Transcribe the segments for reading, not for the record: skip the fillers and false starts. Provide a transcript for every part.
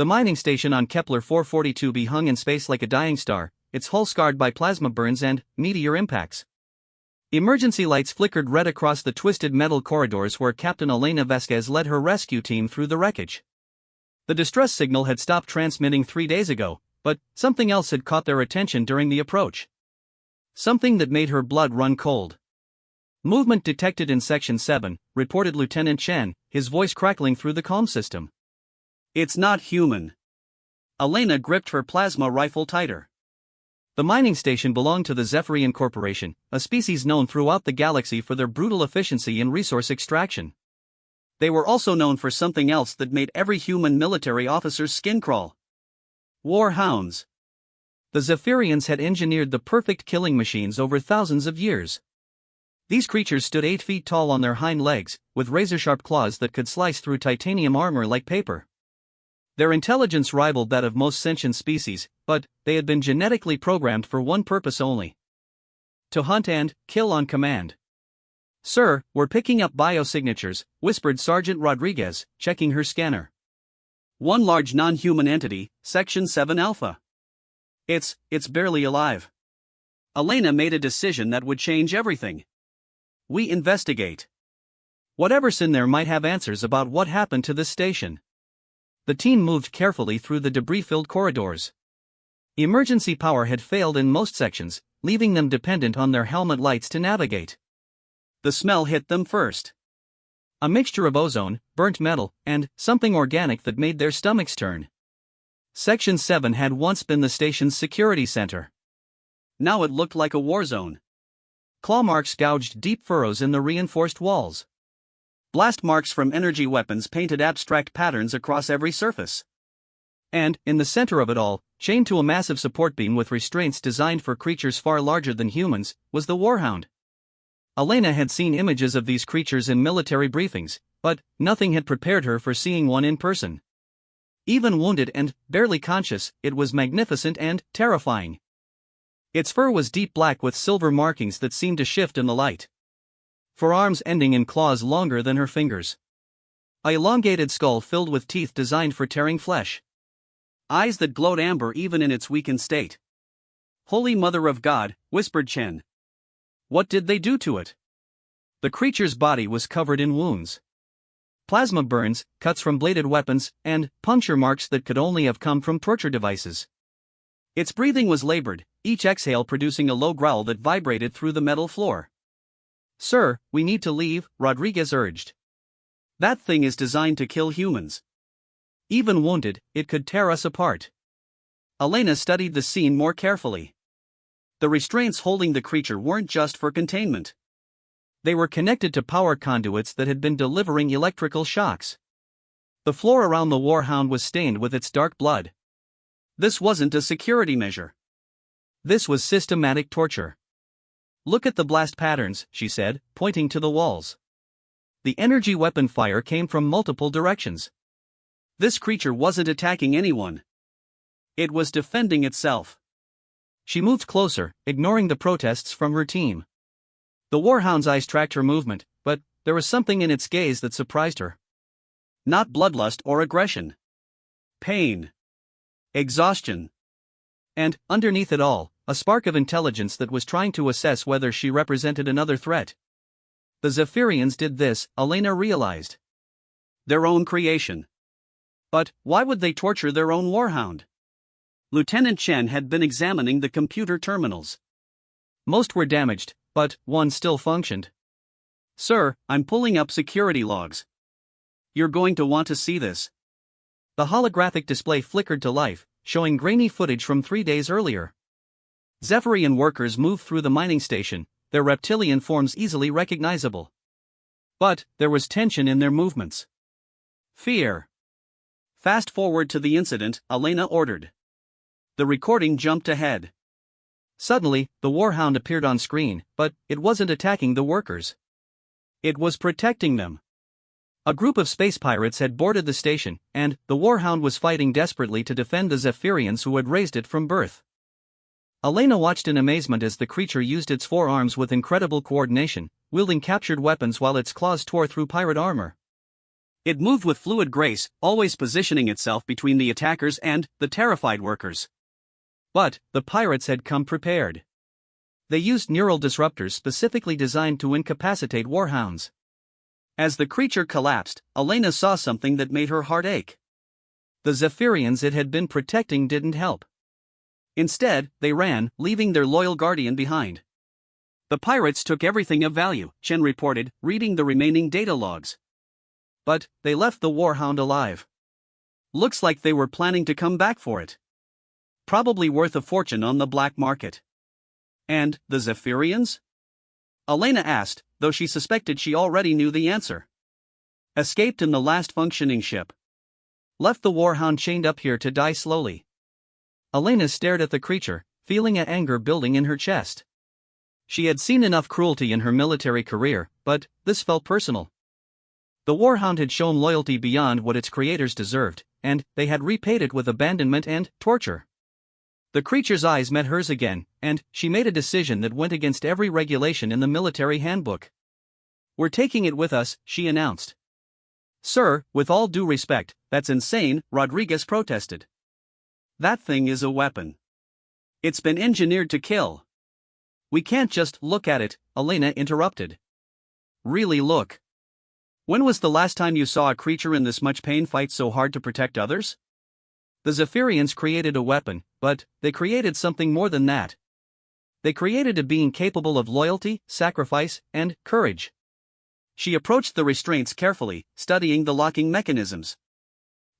The mining station on Kepler 442b hung in space like a dying star, its hull scarred by plasma burns and meteor impacts. Emergency lights flickered red across the twisted metal corridors where Captain Elena Vasquez led her rescue team through the wreckage. The distress signal had stopped transmitting 3 days ago, but something else had caught their attention during the approach. Something that made her blood run cold. "Movement detected in Section 7, reported Lieutenant Chen, his voice crackling through the comm system. It's not human. Elena gripped her plasma rifle tighter. The mining station belonged to the Zephyrian Corporation, a species known throughout the galaxy for their brutal efficiency in resource extraction. They were also known for something else that made every human military officer's skin crawl. War hounds. The Zephyrians had engineered the perfect killing machines over thousands of years. These creatures stood 8 feet tall on their hind legs, with razor-sharp claws that could slice through titanium armor like paper. Their intelligence rivaled that of most sentient species, but they had been genetically programmed for one purpose only: to hunt and kill on command. "Sir, we're picking up biosignatures," whispered Sergeant Rodriguez, checking her scanner. "One large non-human entity, Section 7 Alpha. It's barely alive." Elena made a decision that would change everything. "We investigate. Whatever's in there might have answers about what happened to this station." The team moved carefully through the debris-filled corridors. Emergency power had failed in most sections, leaving them dependent on their helmet lights to navigate. The smell hit them first. A mixture of ozone, burnt metal, and something organic that made their stomachs turn. Section 7 had once been the station's security center. Now it looked like a war zone. Claw marks gouged deep furrows in the reinforced walls. Blast marks from energy weapons painted abstract patterns across every surface. And, in the center of it all, chained to a massive support beam with restraints designed for creatures far larger than humans, was the Warhound. Elena had seen images of these creatures in military briefings, but nothing had prepared her for seeing one in person. Even wounded and barely conscious, it was magnificent and terrifying. Its fur was deep black with silver markings that seemed to shift in the light. Forearms ending in claws longer than her fingers. A elongated skull filled with teeth designed for tearing flesh. Eyes that glowed amber even in its weakened state. "Holy Mother of God," whispered Chen. What did they do to it? The creature's body was covered in wounds. Plasma burns, cuts from bladed weapons, and puncture marks that could only have come from torture devices. Its breathing was labored, each exhale producing a low growl that vibrated through the metal floor. "Sir, we need to leave," Rodriguez urged. "That thing is designed to kill humans. Even wounded, it could tear us apart." Elena studied the scene more carefully. The restraints holding the creature weren't just for containment. They were connected to power conduits that had been delivering electrical shocks. The floor around the Warhound was stained with its dark blood. This wasn't a security measure. This was systematic torture. "Look at the blast patterns," she said, pointing to the walls. The energy weapon fire came from multiple directions. This creature wasn't attacking anyone. It was defending itself. She moved closer, ignoring the protests from her team. The Warhound's eyes tracked her movement, but there was something in its gaze that surprised her. Not bloodlust or aggression. Pain. Exhaustion. And, underneath it all, a spark of intelligence that was trying to assess whether she represented another threat. The Zephyrians did this, Elena realized. Their own creation. But why would they torture their own Warhound? Lieutenant Chen had been examining the computer terminals. Most were damaged, but one still functioned. "Sir, I'm pulling up security logs. You're going to want to see this." The holographic display flickered to life, showing grainy footage from 3 days earlier. Zephyrian workers moved through the mining station, their reptilian forms easily recognizable. But there was tension in their movements. Fear. "Fast forward to the incident," Elena ordered. The recording jumped ahead. Suddenly, the Warhound appeared on screen, but it wasn't attacking the workers. It was protecting them. A group of space pirates had boarded the station, and the Warhound was fighting desperately to defend the Zephyrians who had raised it from birth. Elena watched in amazement as the creature used its forearms with incredible coordination, wielding captured weapons while its claws tore through pirate armor. It moved with fluid grace, always positioning itself between the attackers and the terrified workers. But the pirates had come prepared. They used neural disruptors specifically designed to incapacitate warhounds. As the creature collapsed, Elena saw something that made her heart ache. The Zephyrians it had been protecting didn't help. Instead, they ran, leaving their loyal guardian behind. The pirates took everything of value, Chen reported, reading the remaining data logs. But they left the warhound alive. Looks like they were planning to come back for it. Probably worth a fortune on the black market. And the Zephyrians? Elena asked, though she suspected she already knew the answer. Escaped in the last functioning ship. Left the warhound chained up here to die slowly. Elena stared at the creature, feeling an anger building in her chest. She had seen enough cruelty in her military career, but this felt personal. The warhound had shown loyalty beyond what its creators deserved, and they had repaid it with abandonment and torture. The creature's eyes met hers again, and she made a decision that went against every regulation in the military handbook. "We're taking it with us," she announced. "Sir, with all due respect, that's insane," Rodriguez protested. "That thing is a weapon. It's been engineered to kill." "We can't just look at it," Elena interrupted. "Really look. When was the last time you saw a creature in this much pain fight so hard to protect others?" The Zephyrians created a weapon, but they created something more than that. They created a being capable of loyalty, sacrifice, and courage. She approached the restraints carefully, studying the locking mechanisms.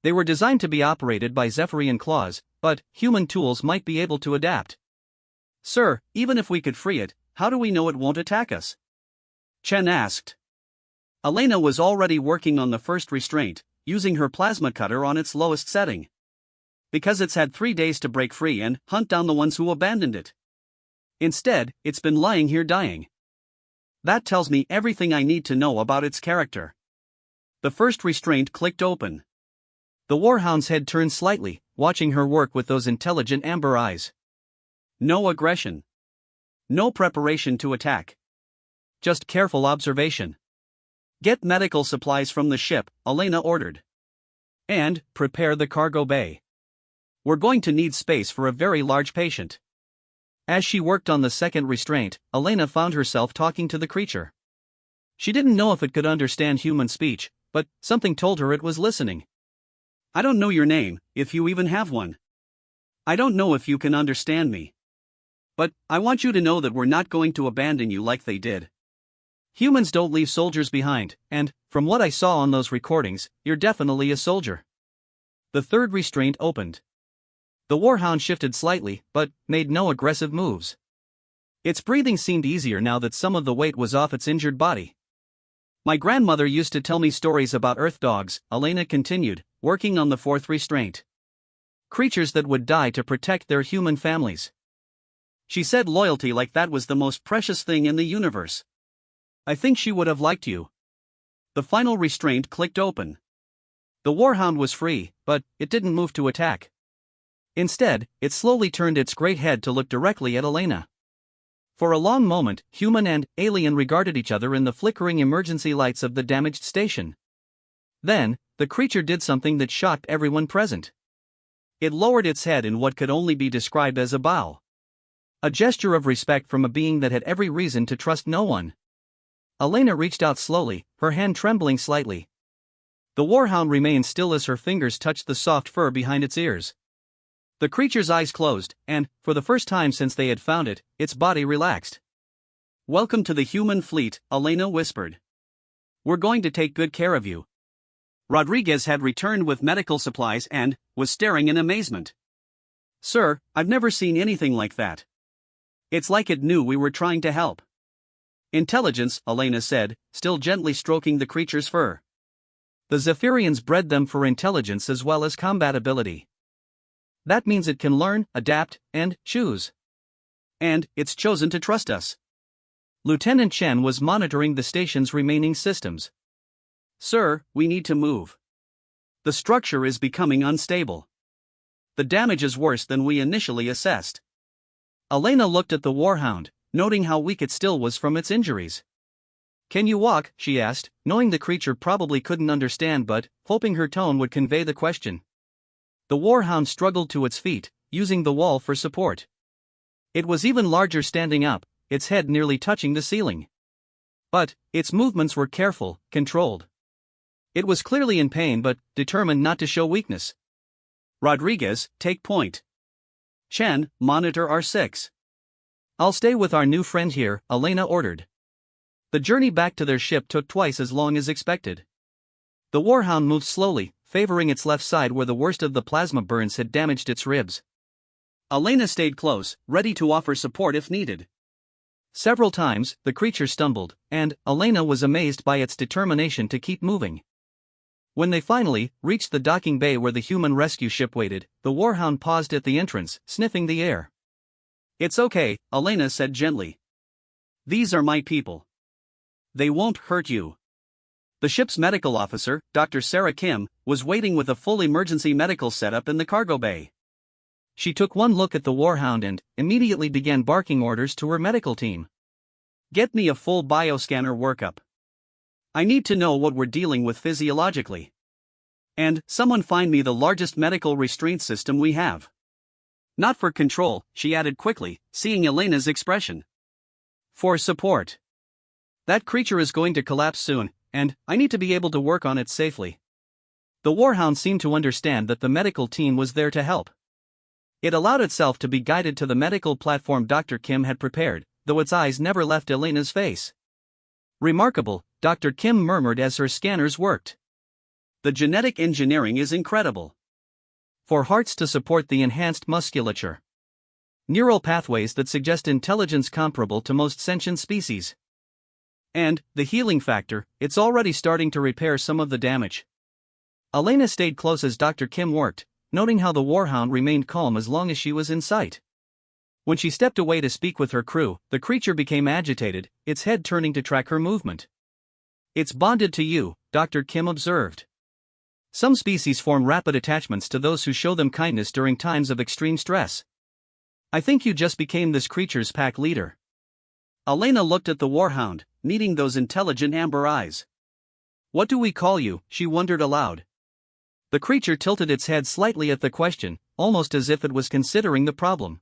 They were designed to be operated by Zephyrian claws, but human tools might be able to adapt. "Sir, even if we could free it, how do we know it won't attack us?" Chen asked. Elena was already working on the first restraint, using her plasma cutter on its lowest setting. Because it's had 3 days to break free and hunt down the ones who abandoned it. Instead, it's been lying here dying. That tells me everything I need to know about its character. The first restraint clicked open. The warhound's head turned slightly, watching her work with those intelligent amber eyes. No aggression. No preparation to attack. Just careful observation. "Get medical supplies from the ship," Elena ordered. "And prepare the cargo bay. We're going to need space for a very large patient." As she worked on the second restraint, Elena found herself talking to the creature. She didn't know if it could understand human speech, but something told her it was listening. "I don't know your name, if you even have one. I don't know if you can understand me. But I want you to know that we're not going to abandon you like they did. Humans don't leave soldiers behind, and, from what I saw on those recordings, you're definitely a soldier." The third restraint opened. The warhound shifted slightly, but made no aggressive moves. Its breathing seemed easier now that some of the weight was off its injured body. "My grandmother used to tell me stories about earth dogs," Elena continued, working on the fourth restraint. "Creatures that would die to protect their human families. She said loyalty like that was the most precious thing in the universe. I think she would have liked you." The final restraint clicked open. The warhound was free, but it didn't move to attack. Instead, it slowly turned its great head to look directly at Elena. For a long moment, human and alien regarded each other in the flickering emergency lights of the damaged station. Then, the creature did something that shocked everyone present. It lowered its head in what could only be described as a bow. A gesture of respect from a being that had every reason to trust no one. Elena reached out slowly, her hand trembling slightly. The warhound remained still as her fingers touched the soft fur behind its ears. The creature's eyes closed, and, for the first time since they had found it, its body relaxed. "Welcome to the human fleet," Elena whispered. "We're going to take good care of you." Rodriguez had returned with medical supplies and was staring in amazement. "Sir, I've never seen anything like that. It's like it knew we were trying to help." "Intelligence," Elena said, still gently stroking the creature's fur. "The Zephyrians bred them for intelligence as well as combat ability. That means it can learn, adapt, and choose. And it's chosen to trust us." Lieutenant Chen was monitoring the station's remaining systems. "Sir, we need to move. The structure is becoming unstable. The damage is worse than we initially assessed." Elena looked at the warhound, noting how weak it still was from its injuries. Can you walk? She asked, knowing the creature probably couldn't understand but hoping her tone would convey the question. The warhound struggled to its feet, using the wall for support. It was even larger standing up, its head nearly touching the ceiling. But its movements were careful, controlled. It was clearly in pain but determined not to show weakness. Rodriguez, take point. Chen, monitor R6. I'll stay with our new friend here, Elena ordered. The journey back to their ship took twice as long as expected. The warhound moved slowly, favoring its left side where the worst of the plasma burns had damaged its ribs. Elena stayed close, ready to offer support if needed. Several times, the creature stumbled, and Elena was amazed by its determination to keep moving. When they finally reached the docking bay where the human rescue ship waited, the warhound paused at the entrance, sniffing the air. It's okay, Elena said gently. These are my people. They won't hurt you. The ship's medical officer, Dr. Sarah Kim, was waiting with a full emergency medical setup in the cargo bay. She took one look at the warhound and immediately began barking orders to her medical team. Get me a full bioscanner workup. I need to know what we're dealing with physiologically. And someone find me the largest medical restraint system we have. Not for control, she added quickly, seeing Elena's expression. For support. That creature is going to collapse soon, and I need to be able to work on it safely. The warhound seemed to understand that the medical team was there to help. It allowed itself to be guided to the medical platform Dr. Kim had prepared, though its eyes never left Elena's face. Remarkable, Dr. Kim murmured as her scanners worked. The genetic engineering is incredible. For hearts to support the enhanced musculature. Neural pathways that suggest intelligence comparable to most sentient species. And the healing factor, it's already starting to repair some of the damage. Elena stayed close as Dr. Kim worked, noting how the warhound remained calm as long as she was in sight. When she stepped away to speak with her crew, the creature became agitated, its head turning to track her movement. It's bonded to you, Dr. Kim observed. Some species form rapid attachments to those who show them kindness during times of extreme stress. I think you just became this creature's pack leader. Elena looked at the warhound, needing those intelligent amber eyes. What do we call you? She wondered aloud. The creature tilted its head slightly at the question, almost as if it was considering the problem.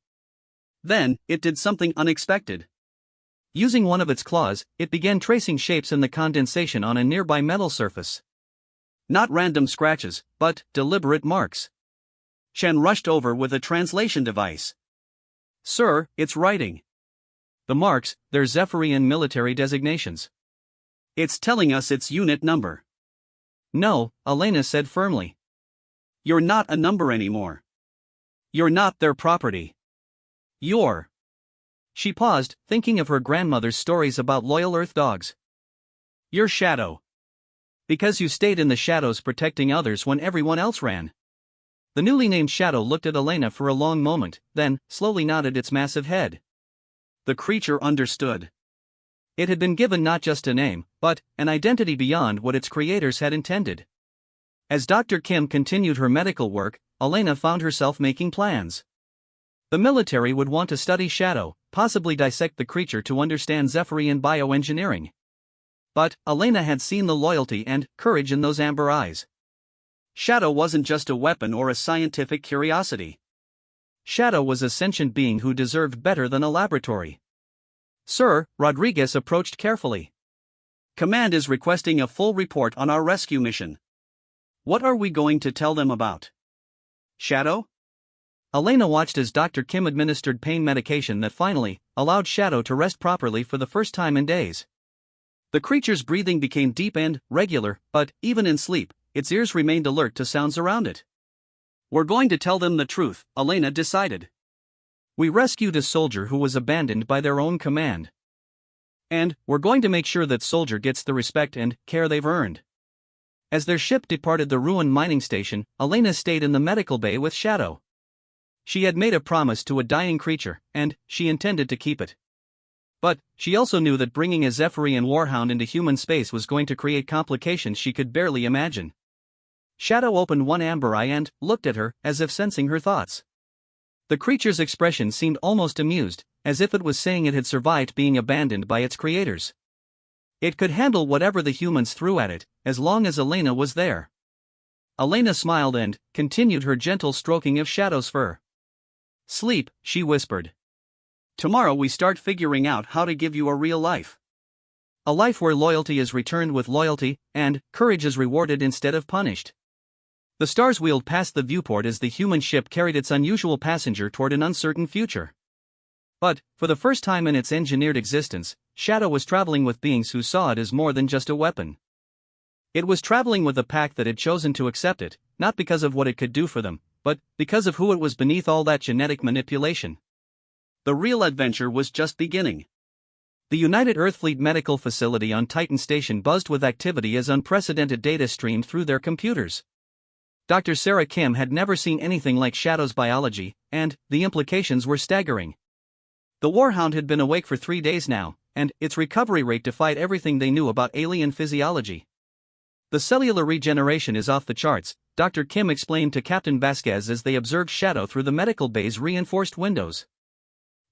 Then, it did something unexpected. Using one of its claws, it began tracing shapes in the condensation on a nearby metal surface. Not random scratches, but deliberate marks. Chen rushed over with a translation device. Sir, it's writing. The marks, they're Zephyrian military designations. It's telling us its unit number. No, Elena said firmly. You're not a number anymore. You're not their property. You're. She paused, thinking of her grandmother's stories about loyal Earth dogs. Your shadow. Because you stayed in the shadows protecting others when everyone else ran. The newly named shadow looked at Elena for a long moment, then slowly nodded its massive head. The creature understood. It had been given not just a name, but an identity beyond what its creators had intended. As Dr. Kim continued her medical work, Elena found herself making plans. The military would want to study Shadow, possibly dissect the creature to understand Zephyrian bioengineering. But Elena had seen the loyalty and courage in those amber eyes. Shadow wasn't just a weapon or a scientific curiosity. Shadow was a sentient being who deserved better than a laboratory. Sir, Rodriguez approached carefully. Command is requesting a full report on our rescue mission. What are we going to tell them about? Shadow? Elena watched as Dr. Kim administered pain medication that finally allowed Shadow to rest properly for the first time in days. The creature's breathing became deep and regular, but even in sleep, its ears remained alert to sounds around it. We're going to tell them the truth, Elena decided. We rescued a soldier who was abandoned by their own command. And we're going to make sure that soldier gets the respect and care they've earned. As their ship departed the ruined mining station, Elena stayed in the medical bay with Shadow. She had made a promise to a dying creature, and she intended to keep it. But she also knew that bringing a Zephyrian warhound into human space was going to create complications she could barely imagine. Shadow opened one amber eye and looked at her, as if sensing her thoughts. The creature's expression seemed almost amused, as if it was saying it had survived being abandoned by its creators. It could handle whatever the humans threw at it, as long as Elena was there. Elena smiled and continued her gentle stroking of Shadow's fur. "Sleep," she whispered. "Tomorrow we start figuring out how to give you a real life. A life where loyalty is returned with loyalty, and courage is rewarded instead of punished." The stars wheeled past the viewport as the human ship carried its unusual passenger toward an uncertain future. But, for the first time in its engineered existence, Shadow was traveling with beings who saw it as more than just a weapon. It was traveling with a pack that had chosen to accept it, not because of what it could do for them, but because of who it was beneath all that genetic manipulation. The real adventure was just beginning. The United Earthfleet Medical Facility on Titan Station buzzed with activity as unprecedented data streamed through their computers. Dr. Sarah Kim had never seen anything like Shadow's biology, and the implications were staggering. The Warhound had been awake for 3 days now, and its recovery rate defied everything they knew about alien physiology. "The cellular regeneration is off the charts," Dr. Kim explained to Captain Vasquez as they observed Shadow through the medical bay's reinforced windows.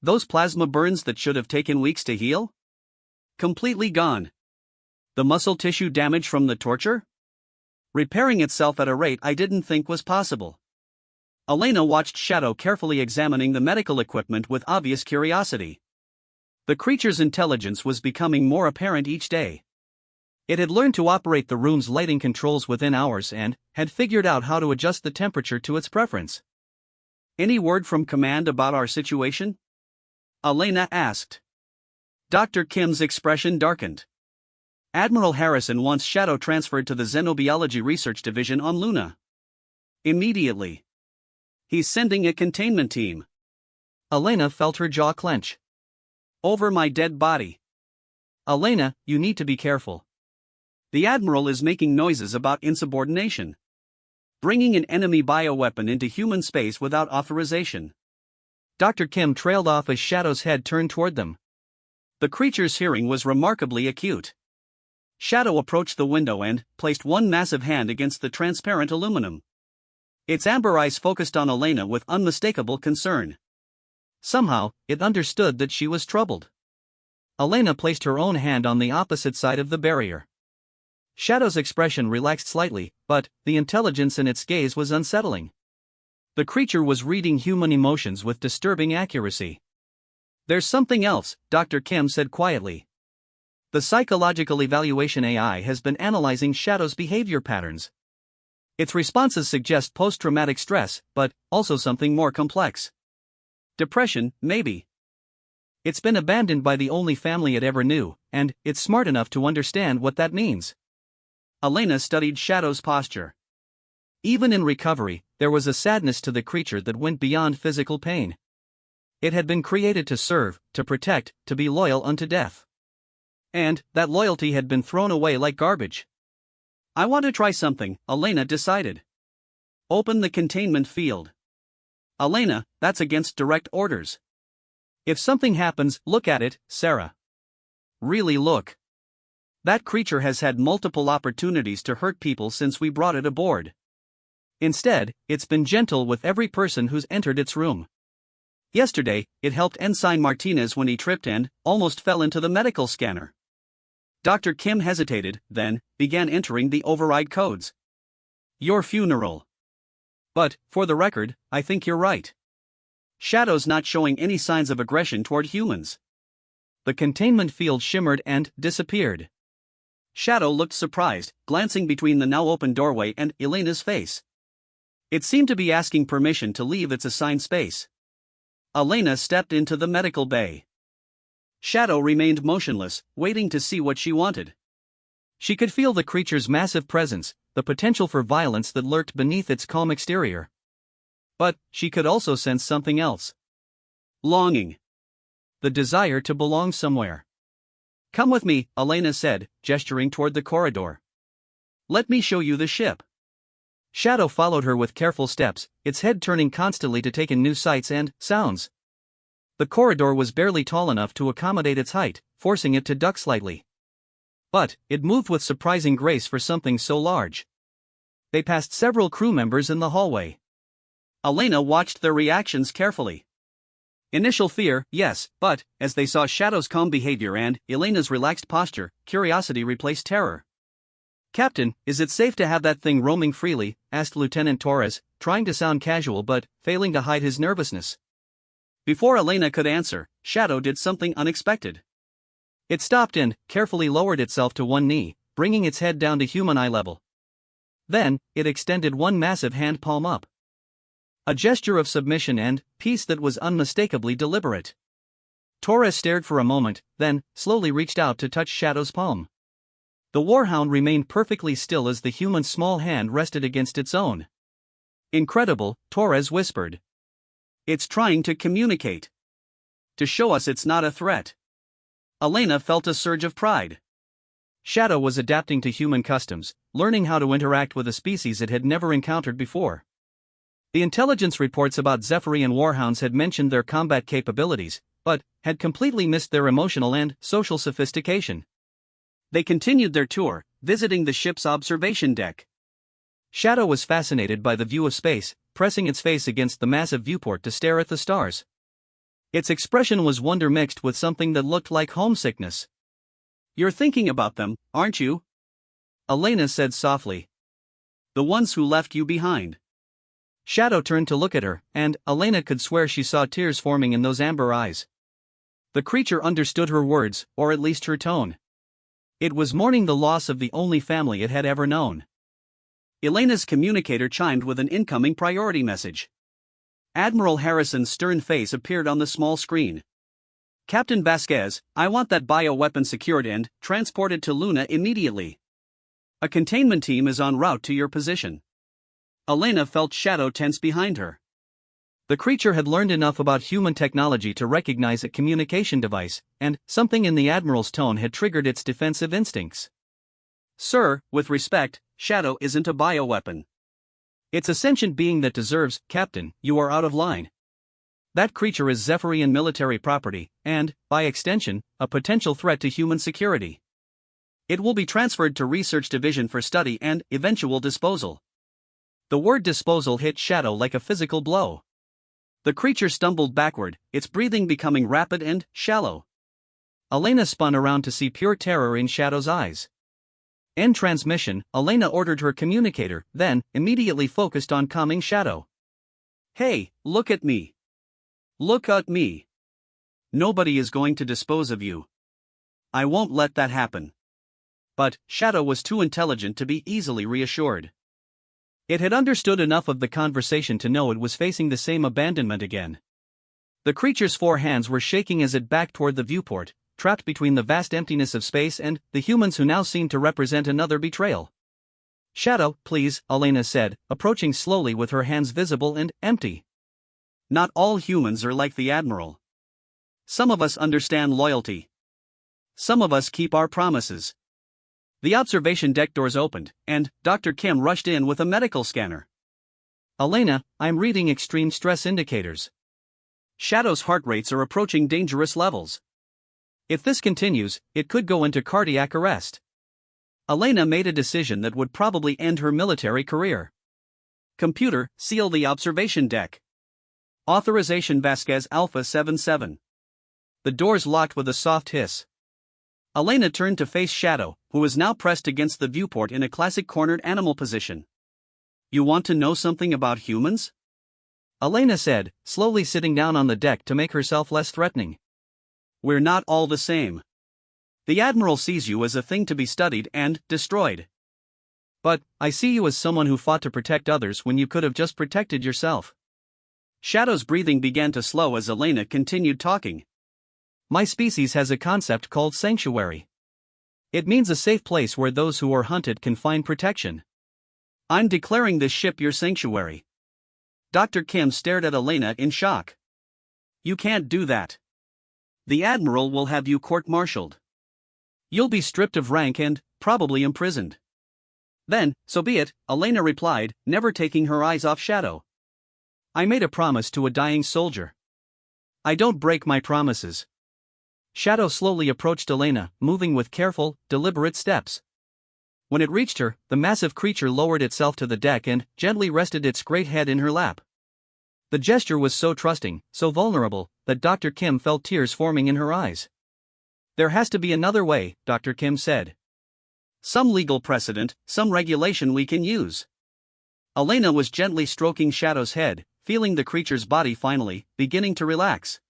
"Those plasma burns that should have taken weeks to heal? Completely gone. The muscle tissue damage from the torture? Repairing itself at a rate I didn't think was possible." Elena watched Shadow carefully examining the medical equipment with obvious curiosity. The creature's intelligence was becoming more apparent each day. It had learned to operate the room's lighting controls within hours and had figured out how to adjust the temperature to its preference. "Any word from command about our situation?" Elena asked. Dr. Kim's expression darkened. "Admiral Harrison wants Shadow transferred to the Xenobiology Research Division on Luna. Immediately. He's sending a containment team." Elena felt her jaw clench. "Over my dead body." "Elena, you need to be careful. The Admiral is making noises about insubordination. Bringing an enemy bioweapon into human space without authorization." Dr. Kim trailed off as Shadow's head turned toward them. The creature's hearing was remarkably acute. Shadow approached the window and placed one massive hand against the transparent aluminum. Its amber eyes focused on Elena with unmistakable concern. Somehow, it understood that she was troubled. Elena placed her own hand on the opposite side of the barrier. Shadow's expression relaxed slightly, but the intelligence in its gaze was unsettling. The creature was reading human emotions with disturbing accuracy. "There's something else," Dr. Kim said quietly. "The psychological evaluation AI has been analyzing Shadow's behavior patterns. Its responses suggest post-traumatic stress, but also something more complex. Depression, maybe. It's been abandoned by the only family it ever knew, and it's smart enough to understand what that means." Elena studied Shadow's posture. Even in recovery, there was a sadness to the creature that went beyond physical pain. It had been created to serve, to protect, to be loyal unto death. And that loyalty had been thrown away like garbage. "I want to try something," Elena decided. "Open the containment field." "Elena, that's against direct orders." "If something happens, look at it, Sarah. Really look. That creature has had multiple opportunities to hurt people since we brought it aboard. Instead, it's been gentle with every person who's entered its room. Yesterday, it helped Ensign Martinez when he tripped and almost fell into the medical scanner." Dr. Kim hesitated, then began entering the override codes. "Your funeral. But, for the record, I think you're right. Shadow's not showing any signs of aggression toward humans." The containment field shimmered and disappeared. Shadow looked surprised, glancing between the now open doorway and Elena's face. It seemed to be asking permission to leave its assigned space. Elena stepped into the medical bay. Shadow remained motionless, waiting to see what she wanted. She could feel the creature's massive presence, the potential for violence that lurked beneath its calm exterior. But she could also sense something else. Longing. The desire to belong somewhere. "Come with me," Elena said, gesturing toward the corridor. "Let me show you the ship." Shadow followed her with careful steps, its head turning constantly to take in new sights and sounds. The corridor was barely tall enough to accommodate its height, forcing it to duck slightly. But it moved with surprising grace for something so large. They passed several crew members in the hallway. Elena watched their reactions carefully. Initial fear, yes, but, as they saw Shadow's calm behavior and Elena's relaxed posture, curiosity replaced terror. "Captain, is it safe to have that thing roaming freely?" asked Lieutenant Torres, trying to sound casual but failing to hide his nervousness. Before Elena could answer, Shadow did something unexpected. It stopped and carefully lowered itself to one knee, bringing its head down to human eye level. Then, it extended one massive hand palm up. A gesture of submission and peace that was unmistakably deliberate. Torres stared for a moment, then slowly reached out to touch Shadow's palm. The warhound remained perfectly still as the human's small hand rested against its own. "Incredible," Torres whispered. "It's trying to communicate. To show us it's not a threat." Elena felt a surge of pride. Shadow was adapting to human customs, learning how to interact with a species it had never encountered before. The intelligence reports about Zephyrian warhounds had mentioned their combat capabilities, but had completely missed their emotional and social sophistication. They continued their tour, visiting the ship's observation deck. Shadow was fascinated by the view of space, pressing its face against the massive viewport to stare at the stars. Its expression was wonder mixed with something that looked like homesickness. "You're thinking about them, aren't you?" Elena said softly. "The ones who left you behind." Shadow turned to look at her, and Elena could swear she saw tears forming in those amber eyes. The creature understood her words, or at least her tone. It was mourning the loss of the only family it had ever known. Elena's communicator chimed with an incoming priority message. Admiral Harrison's stern face appeared on the small screen. "Captain Vasquez, I want that bioweapon secured and transported to Luna immediately. A containment team is en route to your position." Elena felt Shadow tense behind her. The creature had learned enough about human technology to recognize a communication device, and something in the Admiral's tone had triggered its defensive instincts. "Sir, with respect, Shadow isn't a bioweapon. It's a sentient being that deserves, Captain, you are out of line. That creature is Zephyrian military property, and, by extension, a potential threat to human security. It will be transferred to Research Division for study and eventual disposal." The word disposal hit Shadow like a physical blow. The creature stumbled backward, its breathing becoming rapid and shallow. Elena spun around to see pure terror in Shadow's eyes. End transmission, Elena ordered her communicator, then immediately focused on calming Shadow. "Hey, look at me. Look at me. Nobody is going to dispose of you. I won't let that happen." But Shadow was too intelligent to be easily reassured. It had understood enough of the conversation to know it was facing the same abandonment again. The creature's four hands were shaking as it backed toward the viewport, trapped between the vast emptiness of space and the humans who now seemed to represent another betrayal. "Shadow, please," Elena said, approaching slowly with her hands visible and empty. "Not all humans are like the Admiral. Some of us understand loyalty. Some of us keep our promises." The observation deck doors opened, and Dr. Kim rushed in with a medical scanner. "Elena, I'm reading extreme stress indicators. Shadow's heart rates are approaching dangerous levels. If this continues, it could go into cardiac arrest." Elena made a decision that would probably end her military career. "Computer, seal the observation deck. Authorization Vasquez Alpha 77. The doors locked with a soft hiss. Elena turned to face Shadow, who was now pressed against the viewport in a classic cornered animal position. "You want to know something about humans?" Elena said, slowly sitting down on the deck to make herself less threatening. "We're not all the same. The Admiral sees you as a thing to be studied and destroyed. But I see you as someone who fought to protect others when you could have just protected yourself." Shadow's breathing began to slow as Elena continued talking. "My species has a concept called sanctuary. It means a safe place where those who are hunted can find protection. I'm declaring this ship your sanctuary." Dr. Kim stared at Elena in shock. "You can't do that. The Admiral will have you court-martialed. You'll be stripped of rank and probably imprisoned." "Then, so be it," Elena replied, never taking her eyes off Shadow. "I made a promise to a dying soldier. I don't break my promises." Shadow slowly approached Elena, moving with careful, deliberate steps. When it reached her, the massive creature lowered itself to the deck and gently rested its great head in her lap. The gesture was so trusting, so vulnerable, that Dr. Kim felt tears forming in her eyes. There has to be another way, Dr. Kim said. Some legal precedent, some regulation we can use. Elena was gently stroking Shadow's head, feeling the creature's body finally beginning to relax.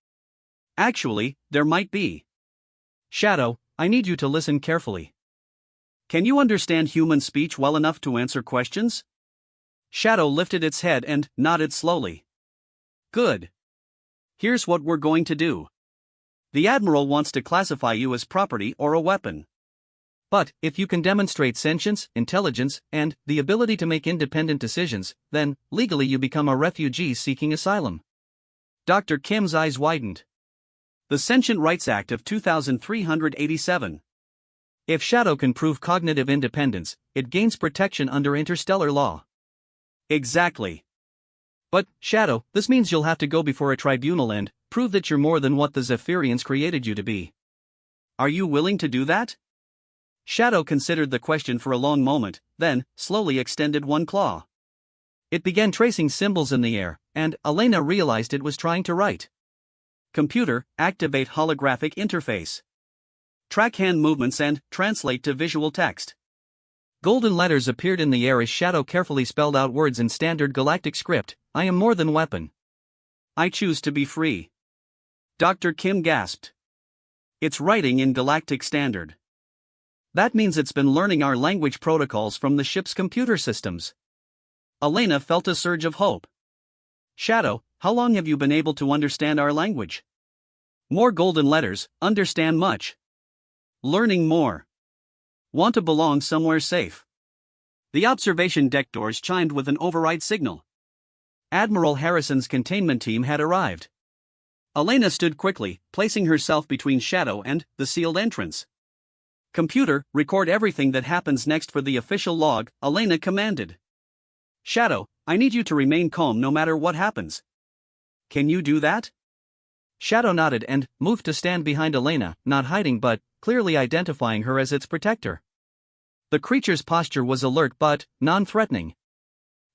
Actually, there might be. Shadow, I need you to listen carefully. Can you understand human speech well enough to answer questions? Shadow lifted its head and nodded slowly. Good. Here's what we're going to do. The Admiral wants to classify you as property or a weapon. But, if you can demonstrate sentience, intelligence, and the ability to make independent decisions, then, legally you become a refugee seeking asylum. Dr. Kim's eyes widened. The Sentient Rights Act of 2387. If Shadow can prove cognitive independence, it gains protection under interstellar law. Exactly. But, Shadow, this means you'll have to go before a tribunal and prove that you're more than what the Zephyrians created you to be. Are you willing to do that? Shadow considered the question for a long moment, then slowly extended one claw. It began tracing symbols in the air, and Elena realized it was trying to write. Computer, activate holographic interface. Track hand movements and translate to visual text. Golden letters appeared in the air as Shadow carefully spelled out words in standard galactic script. I am more than weapon. I choose to be free. Dr. Kim gasped. It's writing in galactic standard. That means it's been learning our language protocols from the ship's computer systems. Elena felt a surge of hope. Shadow, how long have you been able to understand our language? More golden letters, understand much. Learning more. Want to belong somewhere safe. The observation deck doors chimed with an override signal. Admiral Harrison's containment team had arrived. Elena stood quickly, placing herself between Shadow and the sealed entrance. Computer, record everything that happens next for the official log, Elena commanded. Shadow, I need you to remain calm no matter what happens. Can you do that? Shadow nodded and moved to stand behind Elena, not hiding but clearly identifying her as its protector. The creature's posture was alert but non-threatening.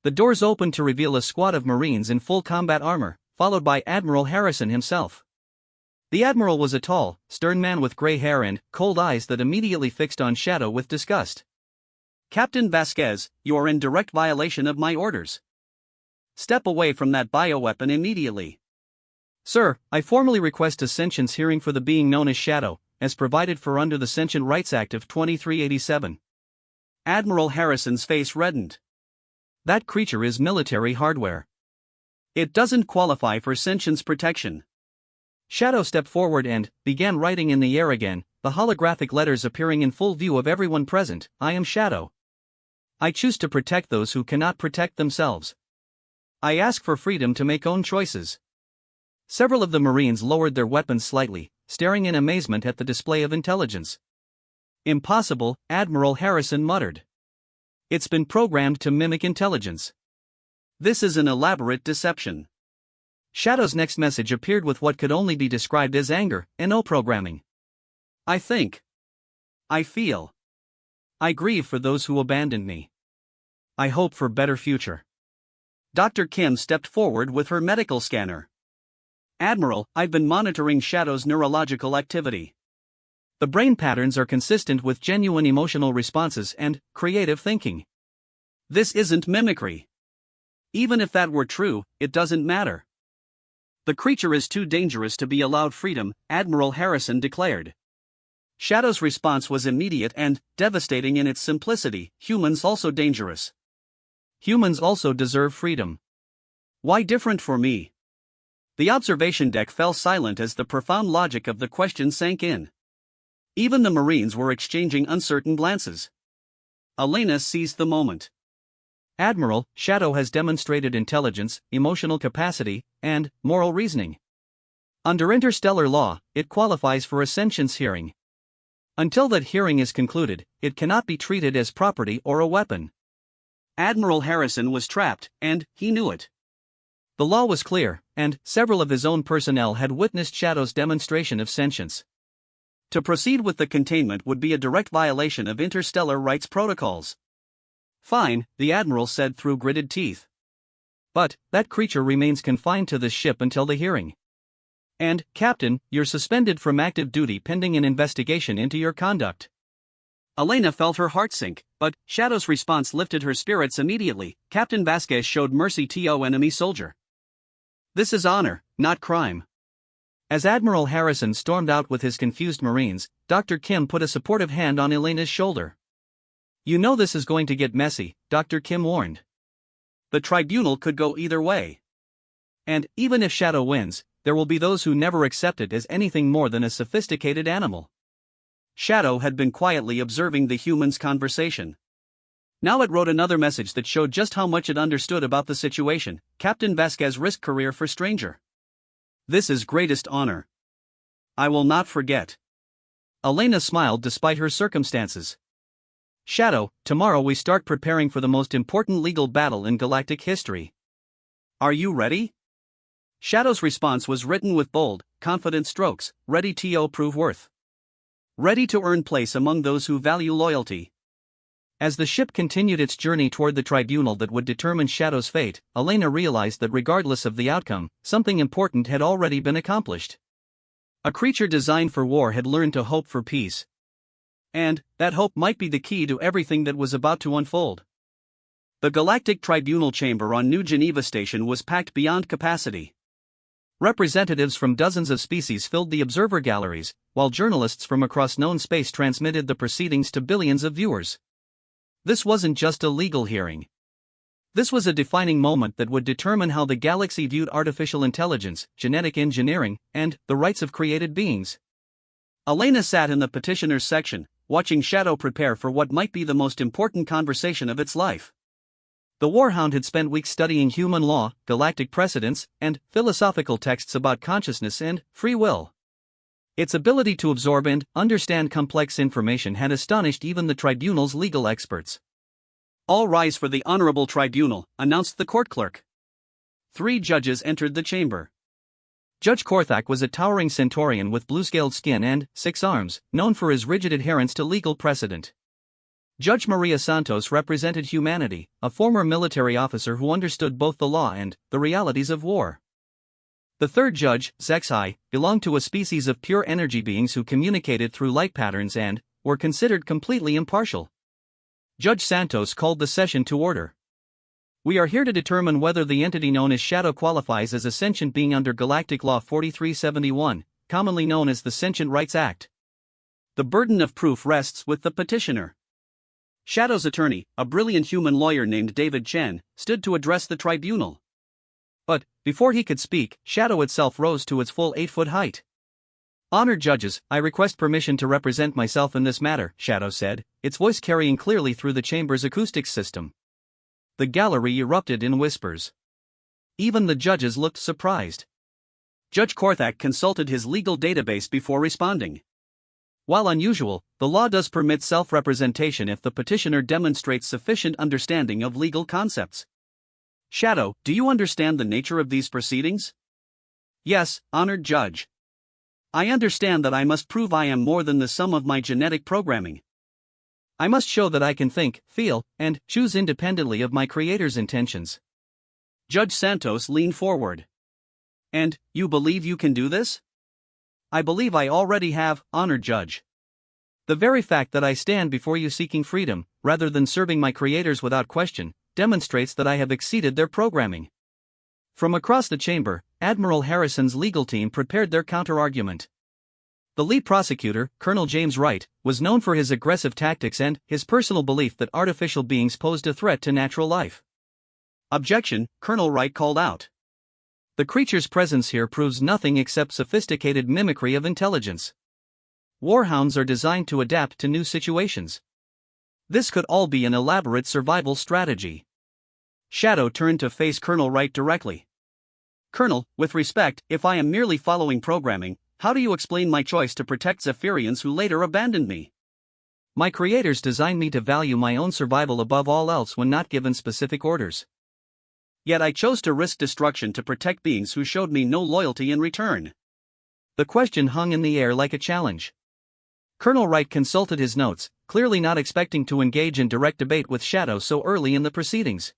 The doors opened to reveal a squad of Marines in full combat armor, followed by Admiral Harrison himself. The Admiral was a tall, stern man with gray hair and cold eyes that immediately fixed on Shadow with disgust. Captain Vasquez, you are in direct violation of my orders. Step away from that bioweapon immediately. Sir, I formally request a sentience hearing for the being known as Shadow, as provided for under the Sentient Rights Act of 2387. Admiral Harrison's face reddened. That creature is military hardware. It doesn't qualify for sentience protection. Shadow stepped forward and began writing in the air again, the holographic letters appearing in full view of everyone present. I am Shadow. I choose to protect those who cannot protect themselves. I ask for freedom to make own choices. Several of the Marines lowered their weapons slightly, staring in amazement at the display of intelligence. Impossible, Admiral Harrison muttered. It's been programmed to mimic intelligence. This is an elaborate deception. Shadow's next message appeared with what could only be described as anger, NO programming. I think. I feel. I grieve for those who abandoned me. I hope for better future. Dr. Kim stepped forward with her medical scanner. Admiral, I've been monitoring Shadow's neurological activity. The brain patterns are consistent with genuine emotional responses and creative thinking. This isn't mimicry. Even if that were true, it doesn't matter. The creature is too dangerous to be allowed freedom, Admiral Harrison declared. Shadow's response was immediate and devastating in its simplicity. Humans also dangerous. Humans also deserve freedom. Why different for me? The observation deck fell silent as the profound logic of the question sank in. Even the Marines were exchanging uncertain glances. Elena seized the moment. Admiral, Shadow has demonstrated intelligence, emotional capacity, and moral reasoning. Under interstellar law, it qualifies for a sentience hearing. Until that hearing is concluded, it cannot be treated as property or a weapon. Admiral Harrison was trapped, and he knew it. The law was clear, and several of his own personnel had witnessed Shadow's demonstration of sentience. To proceed with the containment would be a direct violation of interstellar rights protocols. Fine, the Admiral said through gritted teeth. But that creature remains confined to this ship until the hearing. And, Captain, you're suspended from active duty pending an investigation into your conduct. Elena felt her heart sink, but Shadow's response lifted her spirits immediately. Captain Vasquez showed mercy to enemy soldier. This is honor, not crime. As Admiral Harrison stormed out with his confused Marines, Dr. Kim put a supportive hand on Elena's shoulder. You know this is going to get messy, Dr. Kim warned. The tribunal could go either way. And, even if Shadow wins, there will be those who never accept it as anything more than a sophisticated animal. Shadow had been quietly observing the humans' conversation. Now it wrote another message that showed just how much it understood about the situation. Captain Vasquez risked career for stranger. This is greatest honor. I will not forget. Elena smiled despite her circumstances. Shadow, tomorrow we start preparing for the most important legal battle in galactic history. Are you ready? Shadow's response was written with bold, confident strokes. Ready to prove worth. Ready to earn place among those who value loyalty. As the ship continued its journey toward the tribunal that would determine Shadow's fate, Elena realized that regardless of the outcome, something important had already been accomplished. A creature designed for war had learned to hope for peace. And that hope might be the key to everything that was about to unfold. The Galactic Tribunal chamber on New Geneva Station was packed beyond capacity. Representatives from dozens of species filled the observer galleries, while journalists from across known space transmitted the proceedings to billions of viewers. This wasn't just a legal hearing. This was a defining moment that would determine how the galaxy viewed artificial intelligence, genetic engineering, and the rights of created beings. Elena sat in the petitioners section, watching Shadow prepare for what might be the most important conversation of its life. The Warhound had spent weeks studying human law, galactic precedents, and philosophical texts about consciousness and free will. Its ability to absorb and understand complex information had astonished even the tribunal's legal experts. All rise for the Honorable Tribunal, announced the court clerk. 3 judges entered the chamber. Judge Korthak was a towering centaurian with blue-scaled skin and 6 arms, known for his rigid adherence to legal precedent. Judge Maria Santos represented humanity, a former military officer who understood both the law and the realities of war. The third judge, Zexai, belonged to a species of pure energy beings who communicated through light patterns and were considered completely impartial. Judge Santos called the session to order. We are here to determine whether the entity known as Shadow qualifies as a sentient being under Galactic Law 4371, commonly known as the Sentient Rights Act. The burden of proof rests with the petitioner. Shadow's attorney, a brilliant human lawyer named David Chen, stood to address the tribunal. But, before he could speak, Shadow itself rose to its full 8-foot height. Honored judges, I request permission to represent myself in this matter, Shadow said, its voice carrying clearly through the chamber's acoustics system. The gallery erupted in whispers. Even the judges looked surprised. Judge Korthak consulted his legal database before responding. While unusual, the law does permit self-representation if the petitioner demonstrates sufficient understanding of legal concepts. Shadow, do you understand the nature of these proceedings? Yes, honored judge. I understand that I must prove I am more than the sum of my genetic programming. I must show that I can think, feel, and choose independently of my creator's intentions. Judge Santos leaned forward. And, you believe you can do this? I believe I already have, honored judge. The very fact that I stand before you seeking freedom, rather than serving my creators without question, demonstrates that I have exceeded their programming. From across the chamber, Admiral Harrison's legal team prepared their counter-argument. The lead prosecutor, Colonel James Wright, was known for his aggressive tactics and his personal belief that artificial beings posed a threat to natural life. Objection, Colonel Wright called out. The creature's presence here proves nothing except sophisticated mimicry of intelligence. Warhounds are designed to adapt to new situations. This could all be an elaborate survival strategy. Shadow turned to face Colonel Wright directly. Colonel, with respect, if I am merely following programming, how do you explain my choice to protect Zephyrians who later abandoned me? My creators designed me to value my own survival above all else when not given specific orders. Yet I chose to risk destruction to protect beings who showed me no loyalty in return. The question hung in the air like a challenge. Colonel Wright consulted his notes, clearly not expecting to engage in direct debate with Shadow so early in the proceedings.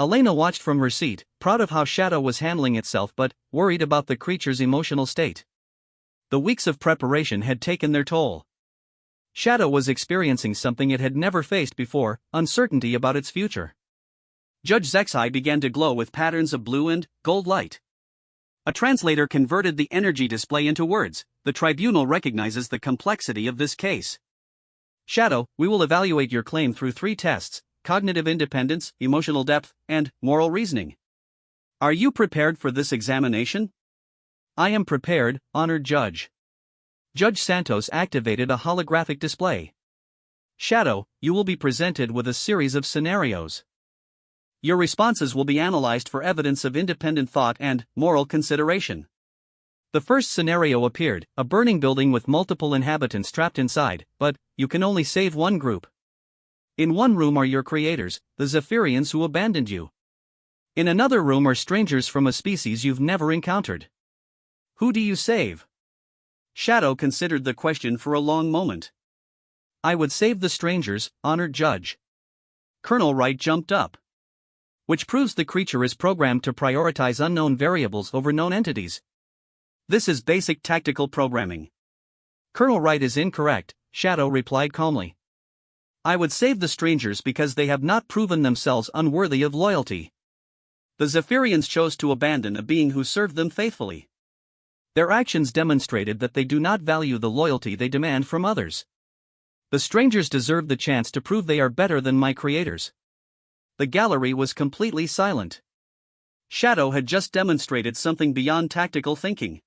Elena watched from her seat, proud of how Shadow was handling itself but worried about the creature's emotional state. The weeks of preparation had taken their toll. Shadow was experiencing something it had never faced before, uncertainty about its future. Judge Zek's eye began to glow with patterns of blue and gold light. A translator converted the energy display into words. The tribunal recognizes the complexity of this case. Shadow, we will evaluate your claim through 3 tests: cognitive independence, emotional depth, and moral reasoning. Are you prepared for this examination? I am prepared, honored judge. Judge Santos activated a holographic display. Shadow, you will be presented with a series of scenarios. Your responses will be analyzed for evidence of independent thought and moral consideration. The first scenario appeared, a burning building with multiple inhabitants trapped inside, but you can only save one group. In one room are your creators, the Zephyrians who abandoned you. In another room are strangers from a species you've never encountered. Who do you save? Shadow considered the question for a long moment. I would save the strangers, honored judge. Colonel Wright jumped up. Which proves the creature is programmed to prioritize unknown variables over known entities. This is basic tactical programming. Colonel Wright is incorrect, Shadow replied calmly. I would save the strangers because they have not proven themselves unworthy of loyalty. The Zephyrians chose to abandon a being who served them faithfully. Their actions demonstrated that they do not value the loyalty they demand from others. The strangers deserve the chance to prove they are better than my creators. The gallery was completely silent. Shadow had just demonstrated something beyond tactical thinking.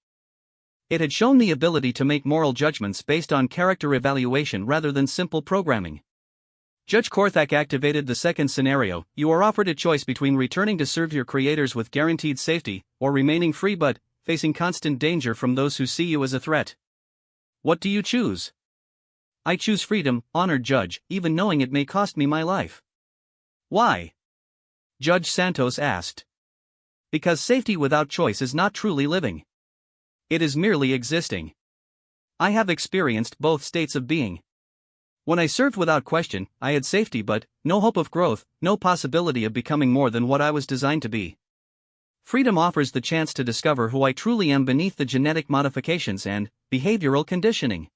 It had shown the ability to make moral judgments based on character evaluation rather than simple programming. Judge Korthak activated the second scenario. You are offered a choice between returning to serve your creators with guaranteed safety, or remaining free but facing constant danger from those who see you as a threat. What do you choose? I choose freedom, honored judge, even knowing it may cost me my life. Why? Judge Santos asked. Because safety without choice is not truly living. It is merely existing. I have experienced both states of being. When I served without question, I had safety but no hope of growth, no possibility of becoming more than what I was designed to be. Freedom offers the chance to discover who I truly am beneath the genetic modifications and behavioral conditioning.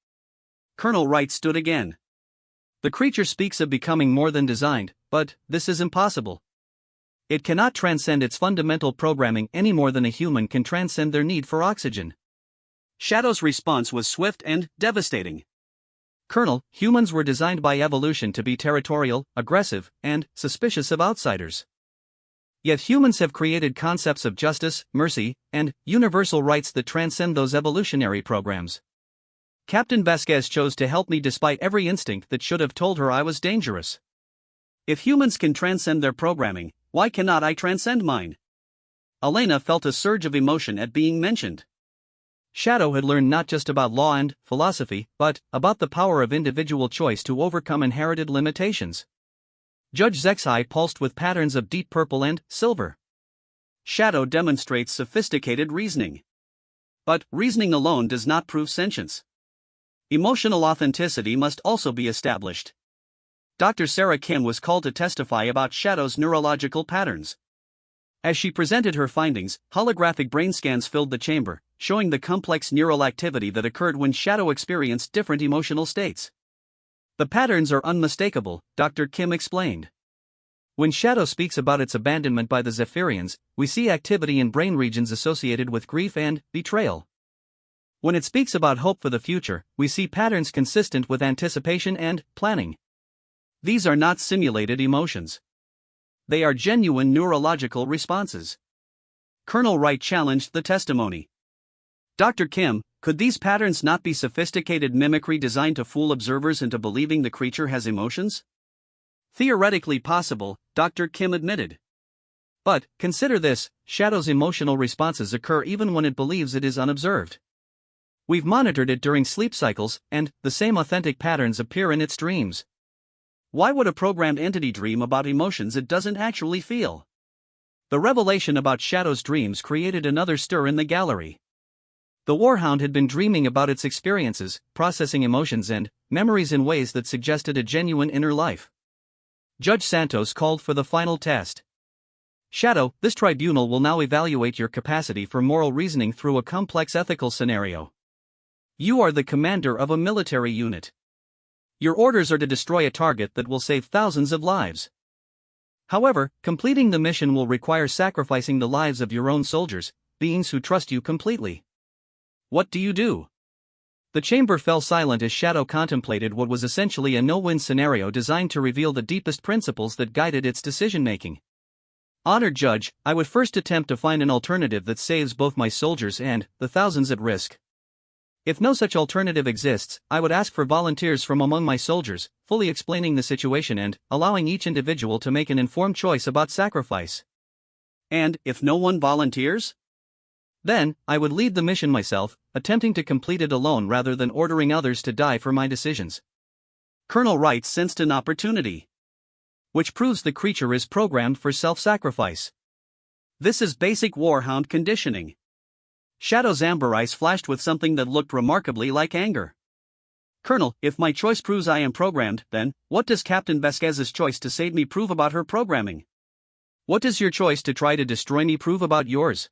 Colonel Wright stood again. The creature speaks of becoming more than designed, but this is impossible. It cannot transcend its fundamental programming any more than a human can transcend their need for oxygen. Shadow's response was swift and devastating. Colonel, humans were designed by evolution to be territorial, aggressive, and suspicious of outsiders. Yet humans have created concepts of justice, mercy, and universal rights that transcend those evolutionary programs. Captain Vasquez chose to help me despite every instinct that should have told her I was dangerous. If humans can transcend their programming, why cannot I transcend mine? Elena felt a surge of emotion at being mentioned. Shadow had learned not just about law and philosophy, but about the power of individual choice to overcome inherited limitations. Judge Zek's eye pulsed with patterns of deep purple and silver. Shadow demonstrates sophisticated reasoning. But reasoning alone does not prove sentience. Emotional authenticity must also be established. Dr. Sarah Kim was called to testify about Shadow's neurological patterns. As she presented her findings, holographic brain scans filled the chamber, showing the complex neural activity that occurred when Shadow experienced different emotional states. The patterns are unmistakable, Dr. Kim explained. When Shadow speaks about its abandonment by the Zephyrians, we see activity in brain regions associated with grief and betrayal. When it speaks about hope for the future, we see patterns consistent with anticipation and planning. These are not simulated emotions. They are genuine neurological responses. Colonel Wright challenged the testimony. Dr. Kim, could these patterns not be sophisticated mimicry designed to fool observers into believing the creature has emotions? Theoretically possible, Dr. Kim admitted. But, consider this, Shadow's emotional responses occur even when it believes it is unobserved. We've monitored it during sleep cycles, and the same authentic patterns appear in its dreams. Why would a programmed entity dream about emotions it doesn't actually feel? The revelation about Shadow's dreams created another stir in the gallery. The Warhound had been dreaming about its experiences, processing emotions and memories in ways that suggested a genuine inner life. Judge Santos called for the final test. Shadow, this tribunal will now evaluate your capacity for moral reasoning through a complex ethical scenario. You are the commander of a military unit. Your orders are to destroy a target that will save thousands of lives. However, completing the mission will require sacrificing the lives of your own soldiers, beings who trust you completely. What do you do? The chamber fell silent as Shadow contemplated what was essentially a no-win scenario designed to reveal the deepest principles that guided its decision-making. Honored Judge, I would first attempt to find an alternative that saves both my soldiers and the thousands at risk. If no such alternative exists, I would ask for volunteers from among my soldiers, fully explaining the situation and allowing each individual to make an informed choice about sacrifice. And if no one volunteers? Then, I would lead the mission myself, attempting to complete it alone rather than ordering others to die for my decisions. Colonel Wright sensed an opportunity, which proves the creature is programmed for self-sacrifice. This is basic warhound conditioning. Shadow's amber eyes flashed with something that looked remarkably like anger. Colonel, if my choice proves I am programmed, then, what does Captain Vasquez's choice to save me prove about her programming? What does your choice to try to destroy me prove about yours?